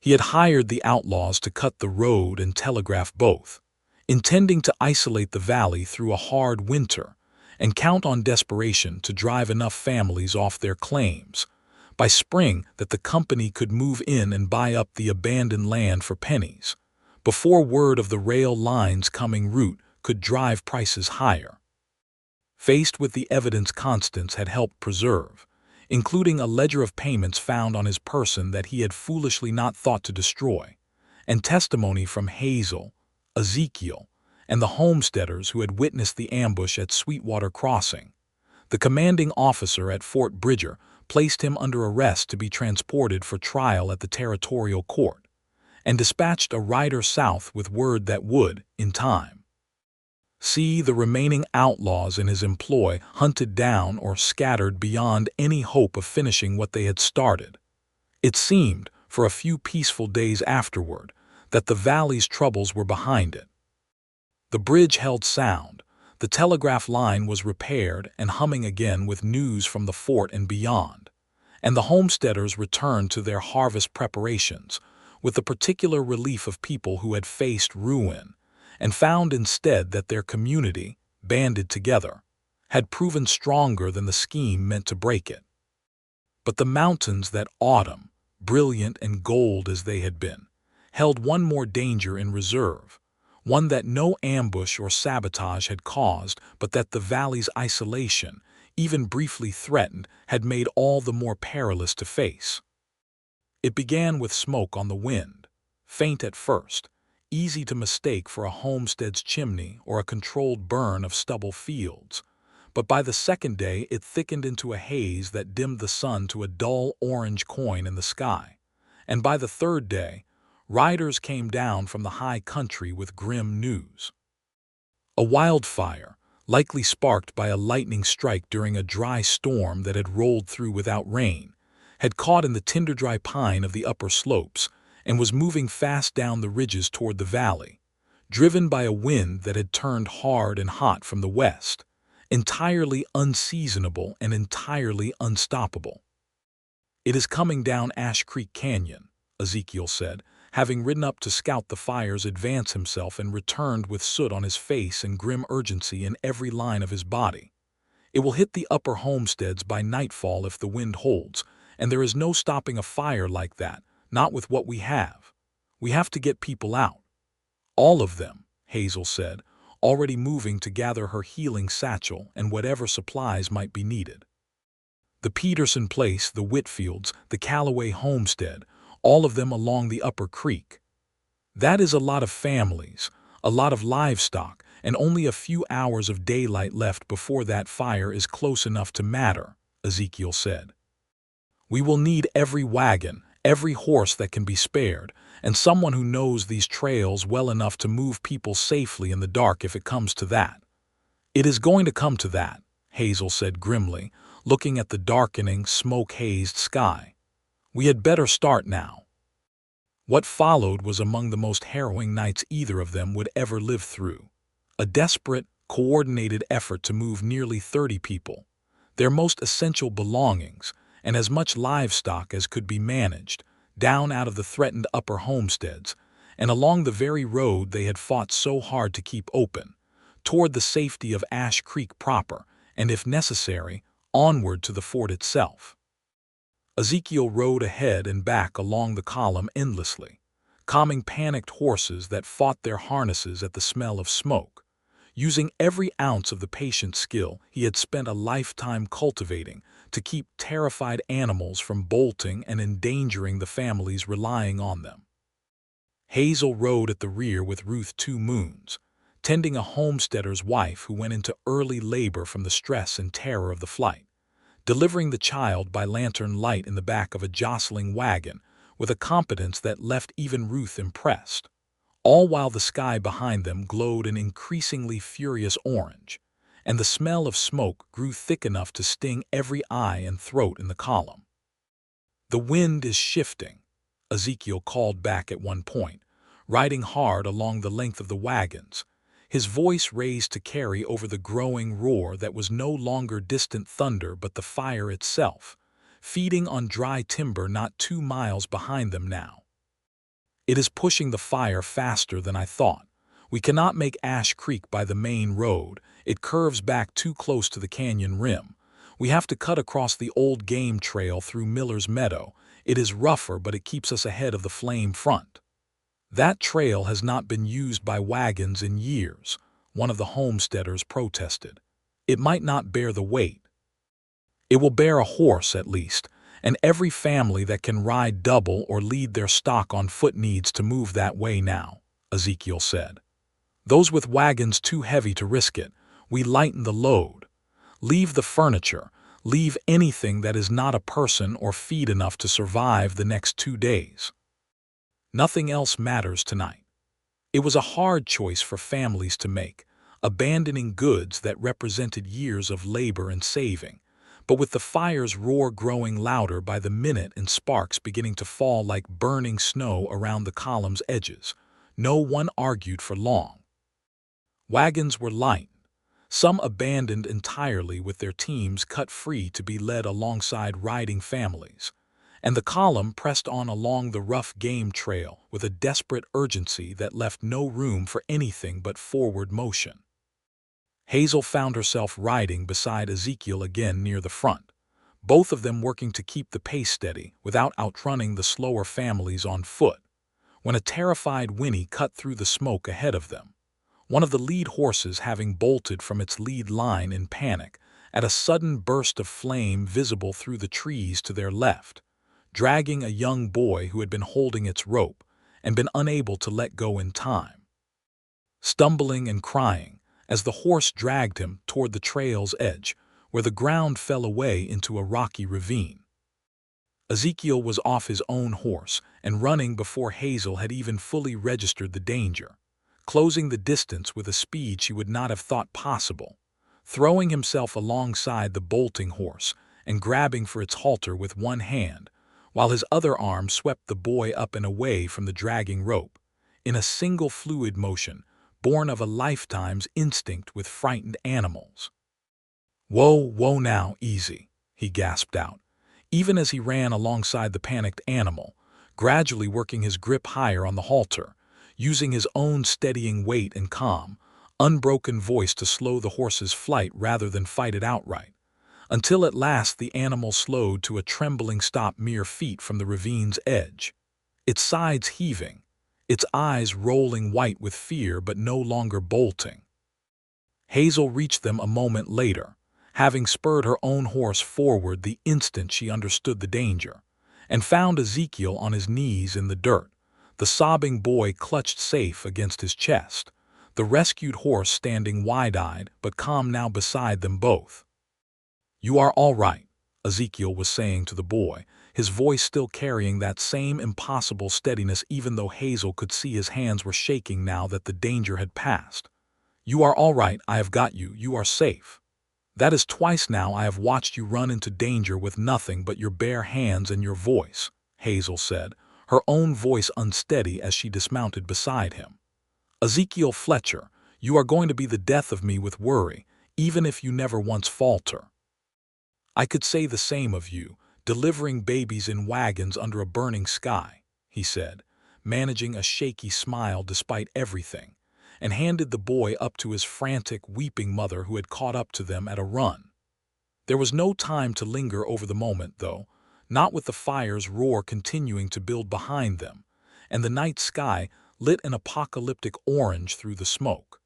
He had hired the outlaws to cut the road and telegraph both, intending to isolate the valley through a hard winter and count on desperation to drive enough families off their claims by spring that the company could move in and buy up the abandoned land for pennies, before word of the rail line's coming route could drive prices higher. Faced with the evidence Constance had helped preserve, including a ledger of payments found on his person that he had foolishly not thought to destroy, and testimony from Hazel, Ezekiel, and the homesteaders who had witnessed the ambush at Sweetwater Crossing, the commanding officer at Fort Bridger placed him under arrest to be transported for trial at the territorial court, and dispatched a rider south with word that would, in time, see the remaining outlaws in his employ hunted down or scattered beyond any hope of finishing what they had started. It seemed, for a few peaceful days afterward, that the valley's troubles were behind it. The bridge held sound, the telegraph line was repaired and humming again with news from the fort and beyond, and the homesteaders returned to their harvest preparations with the particular relief of people who had faced ruin and found instead that their community, banded together, had proven stronger than the scheme meant to break it. But the mountains that autumn, brilliant and gold as they had been, held one more danger in reserve, one that no ambush or sabotage had caused, but that the valley's isolation, even briefly threatened, had made all the more perilous to face. It began with smoke on the wind, faint at first, easy to mistake for a homestead's chimney or a controlled burn of stubble fields, but by the second day it thickened into a haze that dimmed the sun to a dull orange coin in the sky, and by the third day, riders came down from the high country with grim news. A wildfire, likely sparked by a lightning strike during a dry storm that had rolled through without rain, had caught in the tinder-dry pine of the upper slopes and was moving fast down the ridges toward the valley, driven by a wind that had turned hard and hot from the west, entirely unseasonable and entirely unstoppable. "It is coming down Ash Creek Canyon," Ezekiel said, having ridden up to scout the fire's advance himself and returned with soot on his face and grim urgency in every line of his body. It will hit the upper homesteads by nightfall if the wind holds, and there is no stopping a fire like that, not with what we have. We have to get people out. All of them, Hazel said, already moving to gather her healing satchel and whatever supplies might be needed. The Peterson place, the Whitfields, the Calloway homestead, all of them along the upper creek. That is a lot of families, a lot of livestock, and only a few hours of daylight left before that fire is close enough to matter, Ezekiel said. We will need every wagon, every horse that can be spared, and someone who knows these trails well enough to move people safely in the dark if it comes to that. It is going to come to that, Hazel said grimly, looking at the darkening, smoke-hazed sky. We had better start now. What followed was among the most harrowing nights either of them would ever live through. A desperate, coordinated effort to move nearly 30 people, their most essential belongings, and as much livestock as could be managed, down out of the threatened upper homesteads, and along the very road they had fought so hard to keep open, toward the safety of Ash Creek proper, and if necessary, onward to the fort itself. Ezekiel rode ahead and back along the column endlessly, calming panicked horses that fought their harnesses at the smell of smoke, using every ounce of the patient skill he had spent a lifetime cultivating to keep terrified animals from bolting and endangering the families relying on them. Hazel rode at the rear with Ruth Two Moons, tending a homesteader's wife who went into early labor from the stress and terror of the flight, delivering the child by lantern light in the back of a jostling wagon with a competence that left even Ruth impressed, all while the sky behind them glowed an increasingly furious orange, and the smell of smoke grew thick enough to sting every eye and throat in the column. The wind is shifting, Ezekiel called back at one point, riding hard along the length of the wagons, his voice raised to carry over the growing roar that was no longer distant thunder but the fire itself, feeding on dry timber not 2 miles behind them now. It is pushing the fire faster than I thought. We cannot make Ash Creek by the main road. It curves back too close to the canyon rim. We have to cut across the old game trail through Miller's Meadow. It is rougher, but it keeps us ahead of the flame front. That trail has not been used by wagons in years, one of the homesteaders protested. It might not bear the weight. It will bear a horse at least, and every family that can ride double or lead their stock on foot needs to move that way now, Ezekiel said. Those with wagons too heavy to risk it, we lighten the load. Leave the furniture, leave anything that is not a person or feed enough to survive the next 2 days. Nothing else matters tonight. It was a hard choice for families to make, abandoning goods that represented years of labor and saving, but with the fire's roar growing louder by the minute and sparks beginning to fall like burning snow around the column's edges, no one argued for long. Wagons were light, some abandoned entirely with their teams cut free to be led alongside riding families, and the column pressed on along the rough game trail with a desperate urgency that left no room for anything but forward motion. Hazel found herself riding beside Ezekiel again near the front, both of them working to keep the pace steady without outrunning the slower families on foot, when a terrified whinny cut through the smoke ahead of them, one of the lead horses having bolted from its lead line in panic at a sudden burst of flame visible through the trees to their left, dragging a young boy who had been holding its rope and been unable to let go in time. Stumbling and crying, as the horse dragged him toward the trail's edge, where the ground fell away into a rocky ravine. Ezekiel was off his own horse and running before Hazel had even fully registered the danger, closing the distance with a speed she would not have thought possible, throwing himself alongside the bolting horse and grabbing for its halter with one hand, while his other arm swept the boy up and away from the dragging rope, in a single fluid motion born of a lifetime's instinct with frightened animals. Whoa now, easy," he gasped out, even as he ran alongside the panicked animal, gradually working his grip higher on the halter, using his own steadying weight and calm, unbroken voice to slow the horse's flight rather than fight it outright, until at last the animal slowed to a trembling stop mere feet from the ravine's edge, its sides heaving, its eyes rolling white with fear but no longer bolting. Hazel reached them a moment later, having spurred her own horse forward the instant she understood the danger, and found Ezekiel on his knees in the dirt, the sobbing boy clutched safe against his chest, the rescued horse standing wide-eyed but calm now beside them both. "You are all right," Ezekiel was saying to the boy, his voice still carrying that same impossible steadiness even though Hazel could see his hands were shaking now that the danger had passed. "You are all right, I have got you, you are safe. That is twice now I have watched you run into danger with nothing but your bare hands and your voice," Hazel said, her own voice unsteady as she dismounted beside him. "Ezekiel Fletcher, you are going to be the death of me with worry, even if you never once falter. I could say the same of you, delivering babies in wagons under a burning sky," he said, managing a shaky smile despite everything, and handed the boy up to his frantic, weeping mother who had caught up to them at a run. There was no time to linger over the moment, though, not with the fire's roar continuing to build behind them, and the night sky lit an apocalyptic orange through the smoke.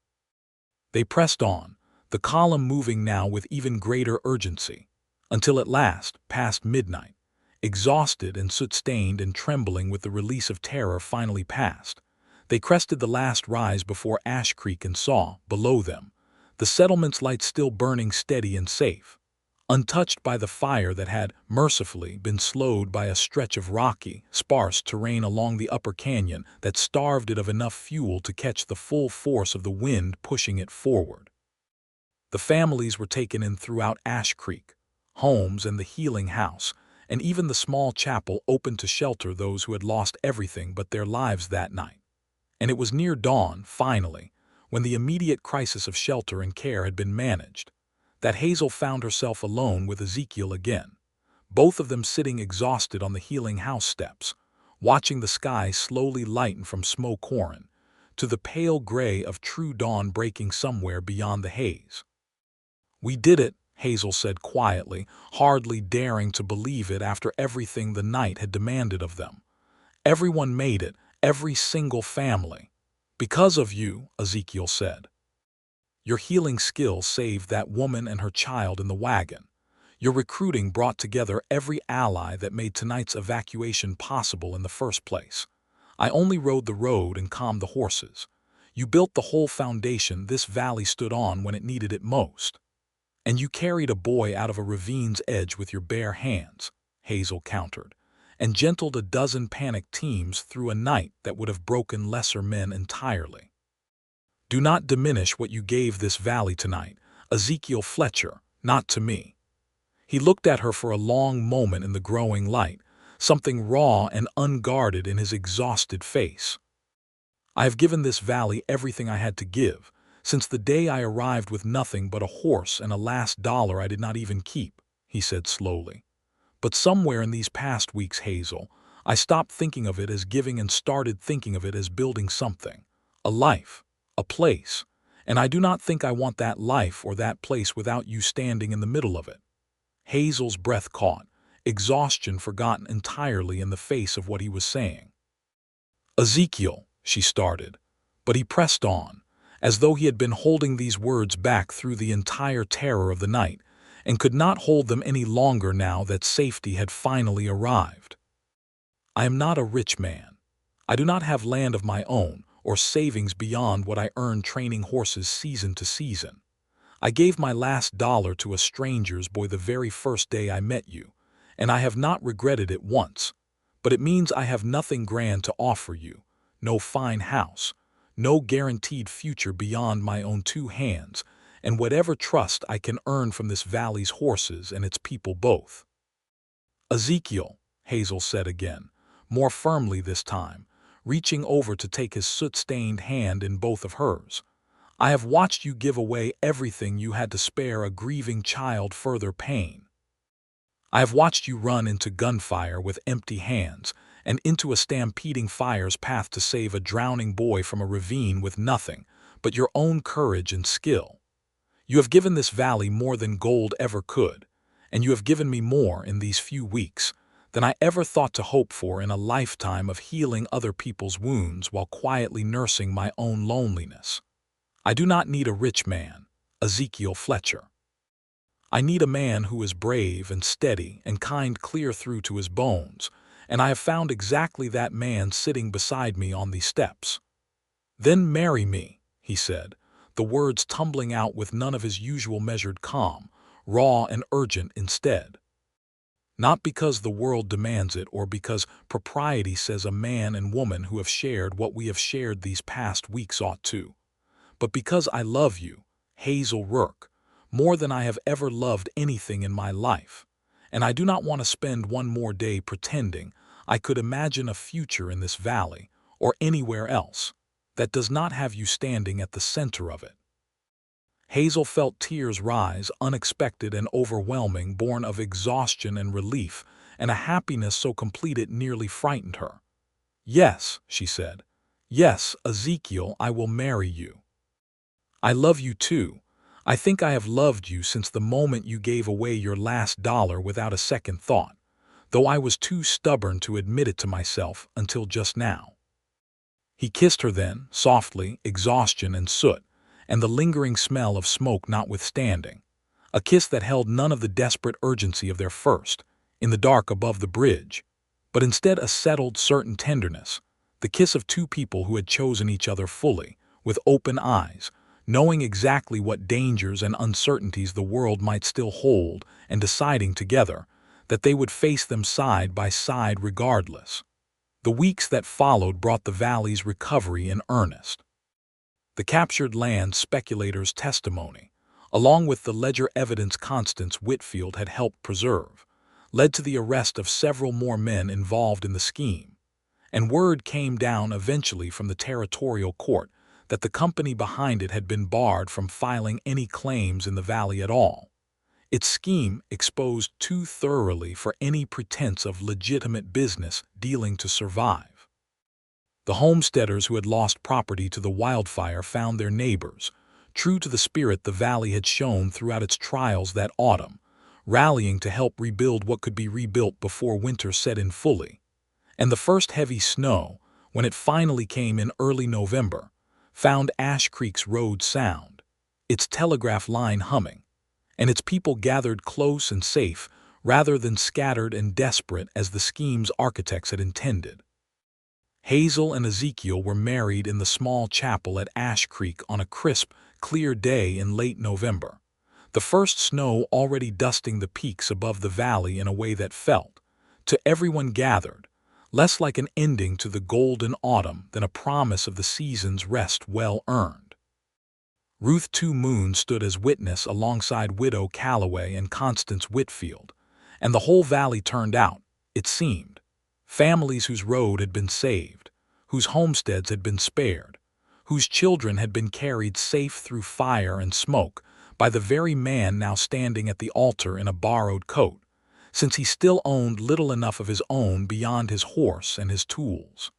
They pressed on, the column moving now with even greater urgency, until at last, past midnight, exhausted and soot-stained and trembling with the release of terror finally past, they crested the last rise before Ash Creek and saw, below them, the settlement's lights still burning steady and safe, untouched by the fire that had, mercifully, been slowed by a stretch of rocky, sparse terrain along the upper canyon that starved it of enough fuel to catch the full force of the wind pushing it forward. The families were taken in throughout Ash Creek, homes and the healing house, and even the small chapel open to shelter those who had lost everything but their lives that night. And it was near dawn, finally, when the immediate crisis of shelter and care had been managed, that Hazel found herself alone with Ezekiel again, both of them sitting exhausted on the healing house steps, watching the sky slowly lighten from smoke horn to the pale gray of true dawn breaking somewhere beyond the haze. "We did it," Hazel said quietly, hardly daring to believe it after everything the night had demanded of them. "Everyone made it, every single family. Because of you," Ezekiel said. "Your healing skill saved that woman and her child in the wagon. Your recruiting brought together every ally that made tonight's evacuation possible in the first place. I only rode the road and calmed the horses. You built the whole foundation this valley stood on when it needed it most. And you carried a boy out of a ravine's edge with your bare hands," Hazel countered, "and gentled a dozen panicked teams through a night that would have broken lesser men entirely. Do not diminish what you gave this valley tonight, Ezekiel Fletcher, not to me." He looked at her for a long moment in the growing light, something raw and unguarded in his exhausted face. "I have given this valley everything I had to give, since the day I arrived with nothing but a horse and a last dollar I did not even keep," he said slowly. "But somewhere in these past weeks, Hazel, I stopped thinking of it as giving and started thinking of it as building something, a life, a place, and I do not think I want that life or that place without you standing in the middle of it." Hazel's breath caught, exhaustion forgotten entirely in the face of what he was saying. "Ezekiel," she started, but he pressed on, as though he had been holding these words back through the entire terror of the night, and could not hold them any longer now that safety had finally arrived. "I am not a rich man. I do not have land of my own or savings beyond what I earn training horses season to season. I gave my last dollar to a stranger's boy the very first day I met you, and I have not regretted it once, but it means I have nothing grand to offer you, no fine house, no guaranteed future beyond my own two hands, and whatever trust I can earn from this valley's horses and its people both." "Ezekiel," Hazel said again, more firmly this time, reaching over to take his soot-stained hand in both of hers, "I have watched you give away everything you had to spare a grieving child further pain. I have watched you run into gunfire with empty hands and into a stampeding fire's path to save a drowning boy from a ravine with nothing but your own courage and skill. You have given this valley more than gold ever could, and you have given me more in these few weeks than I ever thought to hope for in a lifetime of healing other people's wounds while quietly nursing my own loneliness. I do not need a rich man, Ezekiel Fletcher. I need a man who is brave and steady and kind clear through to his bones, and I have found exactly that man sitting beside me on these steps. Then marry me, he said, the words tumbling out with none of his usual measured calm, raw and urgent instead. Not because the world demands it or because propriety says a man and woman who have shared what we have shared these past weeks ought to, but because I love you, Hazel Rourke, more than I have ever loved anything in my life, and I do not want to spend one more day pretending I could imagine a future in this valley or anywhere else that does not have you standing at the center of it. Hazel felt tears rise, unexpected and overwhelming, born of exhaustion and relief, and a happiness so complete it nearly frightened her. "Yes," she said. "Yes, Ezekiel, I will marry you. I love you too. I think I have loved you since the moment you gave away your last dollar without a second thought, though I was too stubborn to admit it to myself until just now." He kissed her then, softly, exhaustion and soot, and the lingering smell of smoke notwithstanding, a kiss that held none of the desperate urgency of their first, in the dark above the bridge, but instead a settled, certain tenderness, the kiss of two people who had chosen each other fully, with open eyes, knowing exactly what dangers and uncertainties the world might still hold, and deciding together that they would face them side by side regardless. The weeks that followed brought the valley's recovery in earnest. The captured land speculator's testimony, along with the ledger evidence Constance Whitfield had helped preserve, led to the arrest of several more men involved in the scheme, and word came down eventually from the territorial court that the company behind it had been barred from filing any claims in the valley at all, its scheme exposed too thoroughly for any pretense of legitimate business dealing to survive. The homesteaders who had lost property to the wildfire found their neighbors, true to the spirit the valley had shown throughout its trials that autumn, rallying to help rebuild what could be rebuilt before winter set in fully. And the first heavy snow, when it finally came in early November, found Ash Creek's road sound, its telegraph line humming, and its people gathered close and safe rather than scattered and desperate as the scheme's architects had intended. Hazel and Ezekiel were married in the small chapel at Ash Creek on a crisp, clear day in late November, the first snow already dusting the peaks above the valley in a way that felt, to everyone gathered, less like an ending to the golden autumn than a promise of the season's rest well earned. Ruth Two Moon stood as witness alongside Widow Calloway and Constance Whitfield, and the whole valley turned out, it seemed, families whose road had been saved, whose homesteads had been spared, whose children had been carried safe through fire and smoke by the very man now standing at the altar in a borrowed coat, since he still owned little enough of his own beyond his horse and his tools.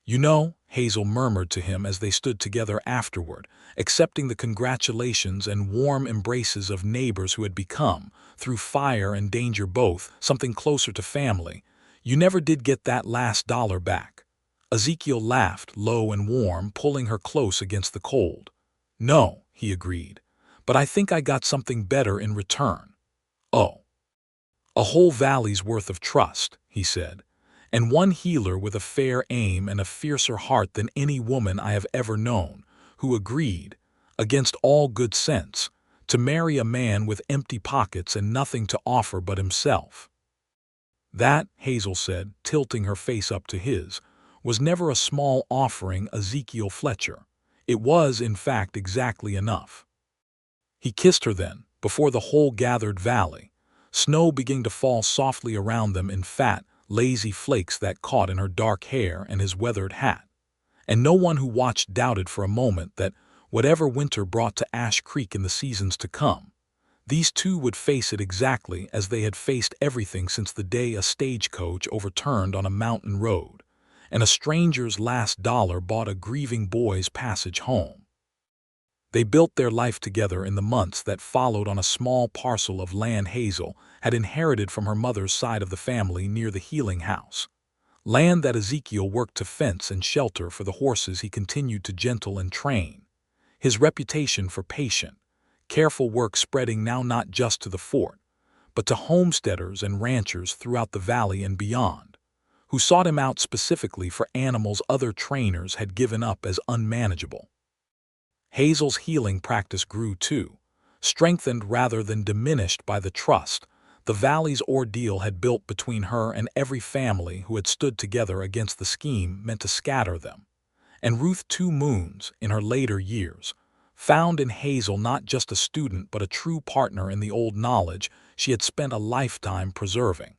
"You know," Hazel murmured to him as they stood together afterward, accepting the congratulations and warm embraces of neighbors who had become, through fire and danger both, something closer to family, "you never did get that last dollar back." Ezekiel laughed, low and warm, pulling her close against the cold. "No," he agreed, "but I think I got something better in return." "Oh." "A whole valley's worth of trust," he said, "and one healer with a fair aim and a fiercer heart than any woman I have ever known, who agreed, against all good sense, to marry a man with empty pockets and nothing to offer but himself." "That," Hazel said, tilting her face up to his, "was never a small offering, Ezekiel Fletcher. It was, in fact, exactly enough." He kissed her then, before the whole gathered valley, snow beginning to fall softly around them in fat, lazy flakes that caught in her dark hair and his weathered hat, and no one who watched doubted for a moment that, whatever winter brought to Ash Creek in the seasons to come, These two would face it exactly as they had faced everything since the day a stagecoach overturned on a mountain road, and a stranger's last dollar bought a grieving boy's passage home. They built their life together in the months that followed on a small parcel of land Hazel had inherited from her mother's side of the family near the healing house. Land that Ezekiel worked to fence and shelter for the horses he continued to gentle and train. His reputation for patient, careful work spreading now not just to the fort, but to homesteaders and ranchers throughout the valley and beyond, who sought him out specifically for animals other trainers had given up as unmanageable. Hazel's healing practice grew too, strengthened rather than diminished by the trust the valley's ordeal had built between her and every family who had stood together against the scheme meant to scatter them. And Ruth Two Moons, in her later years, found in Hazel not just a student but a true partner in the old knowledge she had spent a lifetime preserving.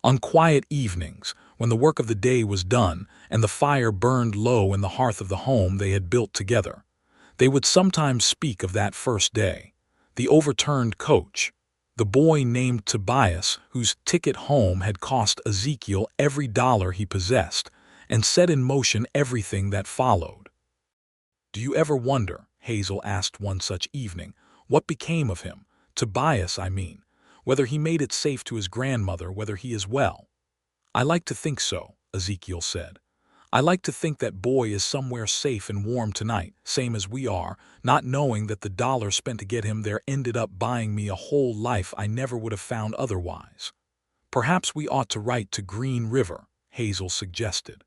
On quiet evenings, when the work of the day was done and the fire burned low in the hearth of the home they had built together, they would sometimes speak of that first day, the overturned coach, the boy named Tobias whose ticket home had cost Ezekiel every dollar he possessed and set in motion everything that followed. "Do you ever wonder," Hazel asked one such evening, "what became of him? Tobias, I mean. Whether he made it safe to his grandmother, whether he is well." "I like to think so," Ezekiel said. "I like to think that boy is somewhere safe and warm tonight, same as we are, not knowing that the dollar spent to get him there ended up buying me a whole life I never would have found otherwise." "Perhaps we ought to write to Green River," Hazel suggested.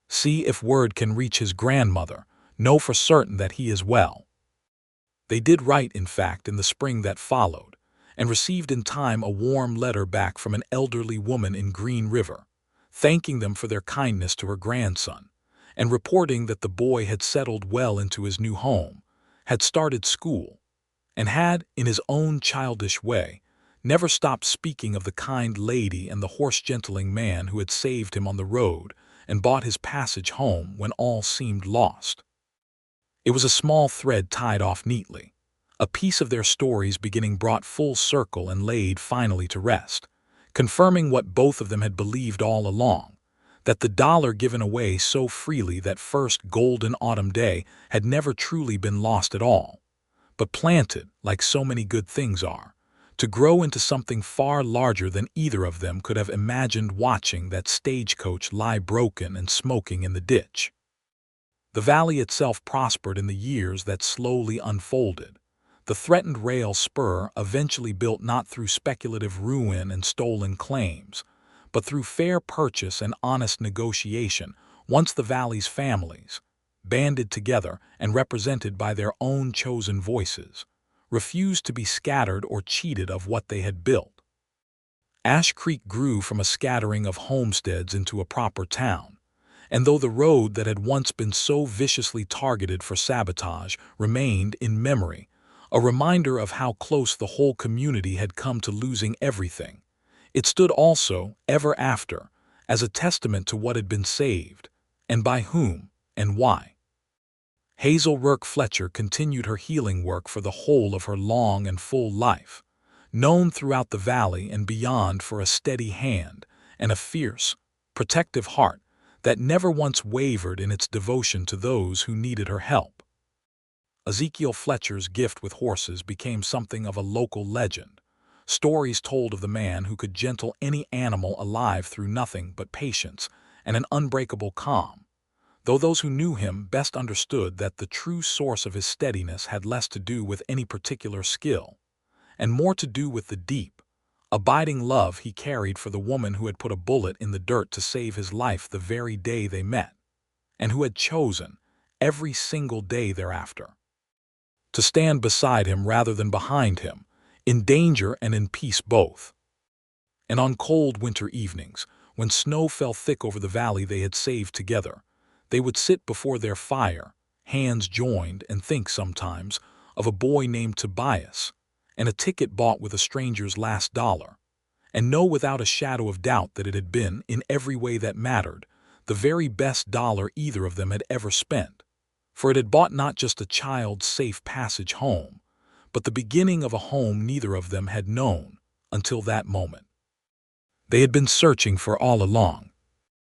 "See if word can reach his grandmother, know for certain that he is well." They did write, in fact, in the spring that followed, and received in time a warm letter back from an elderly woman in Green River, thanking them for their kindness to her grandson, and reporting that the boy had settled well into his new home, had started school, and had, in his own childish way, never stopped speaking of the kind lady and the horse-gentling man who had saved him on the road and bought his passage home when all seemed lost. It was a small thread tied off neatly, a piece of their stories beginning brought full circle and laid finally to rest, confirming what both of them had believed all along, that the dollar given away so freely that first golden autumn day had never truly been lost at all, but planted, like so many good things are, to grow into something far larger than either of them could have imagined watching that stagecoach lie broken and smoking in the ditch. The valley itself prospered in the years that slowly unfolded. The threatened rail spur eventually built not through speculative ruin and stolen claims, but through fair purchase and honest negotiation once the valley's families, banded together and represented by their own chosen voices, refused to be scattered or cheated of what they had built. Ash Creek grew from a scattering of homesteads into a proper town, and though the road that had once been so viciously targeted for sabotage remained, in memory, a reminder of how close the whole community had come to losing everything, it stood also, ever after, as a testament to what had been saved, and by whom, and why. Hazel Rourke Fletcher continued her healing work for the whole of her long and full life, known throughout the valley and beyond for a steady hand and a fierce, protective heart that never once wavered in its devotion to those who needed her help. Ezekiel Fletcher's gift with horses became something of a local legend. Stories told of the man who could gentle any animal alive through nothing but patience and an unbreakable calm, though those who knew him best understood that the true source of his steadiness had less to do with any particular skill, and more to do with the deep, abiding love he carried for the woman who had put a bullet in the dirt to save his life the very day they met, and who had chosen, every single day thereafter, to stand beside him rather than behind him, in danger and in peace both. And on cold winter evenings, when snow fell thick over the valley they had saved together, they would sit before their fire, hands joined, and think sometimes of a boy named Tobias, and a ticket bought with a stranger's last dollar, and know without a shadow of doubt that it had been, in every way that mattered, the very best dollar either of them had ever spent, for it had bought not just a child's safe passage home, but the beginning of a home neither of them had known until that moment. They had been searching for all along.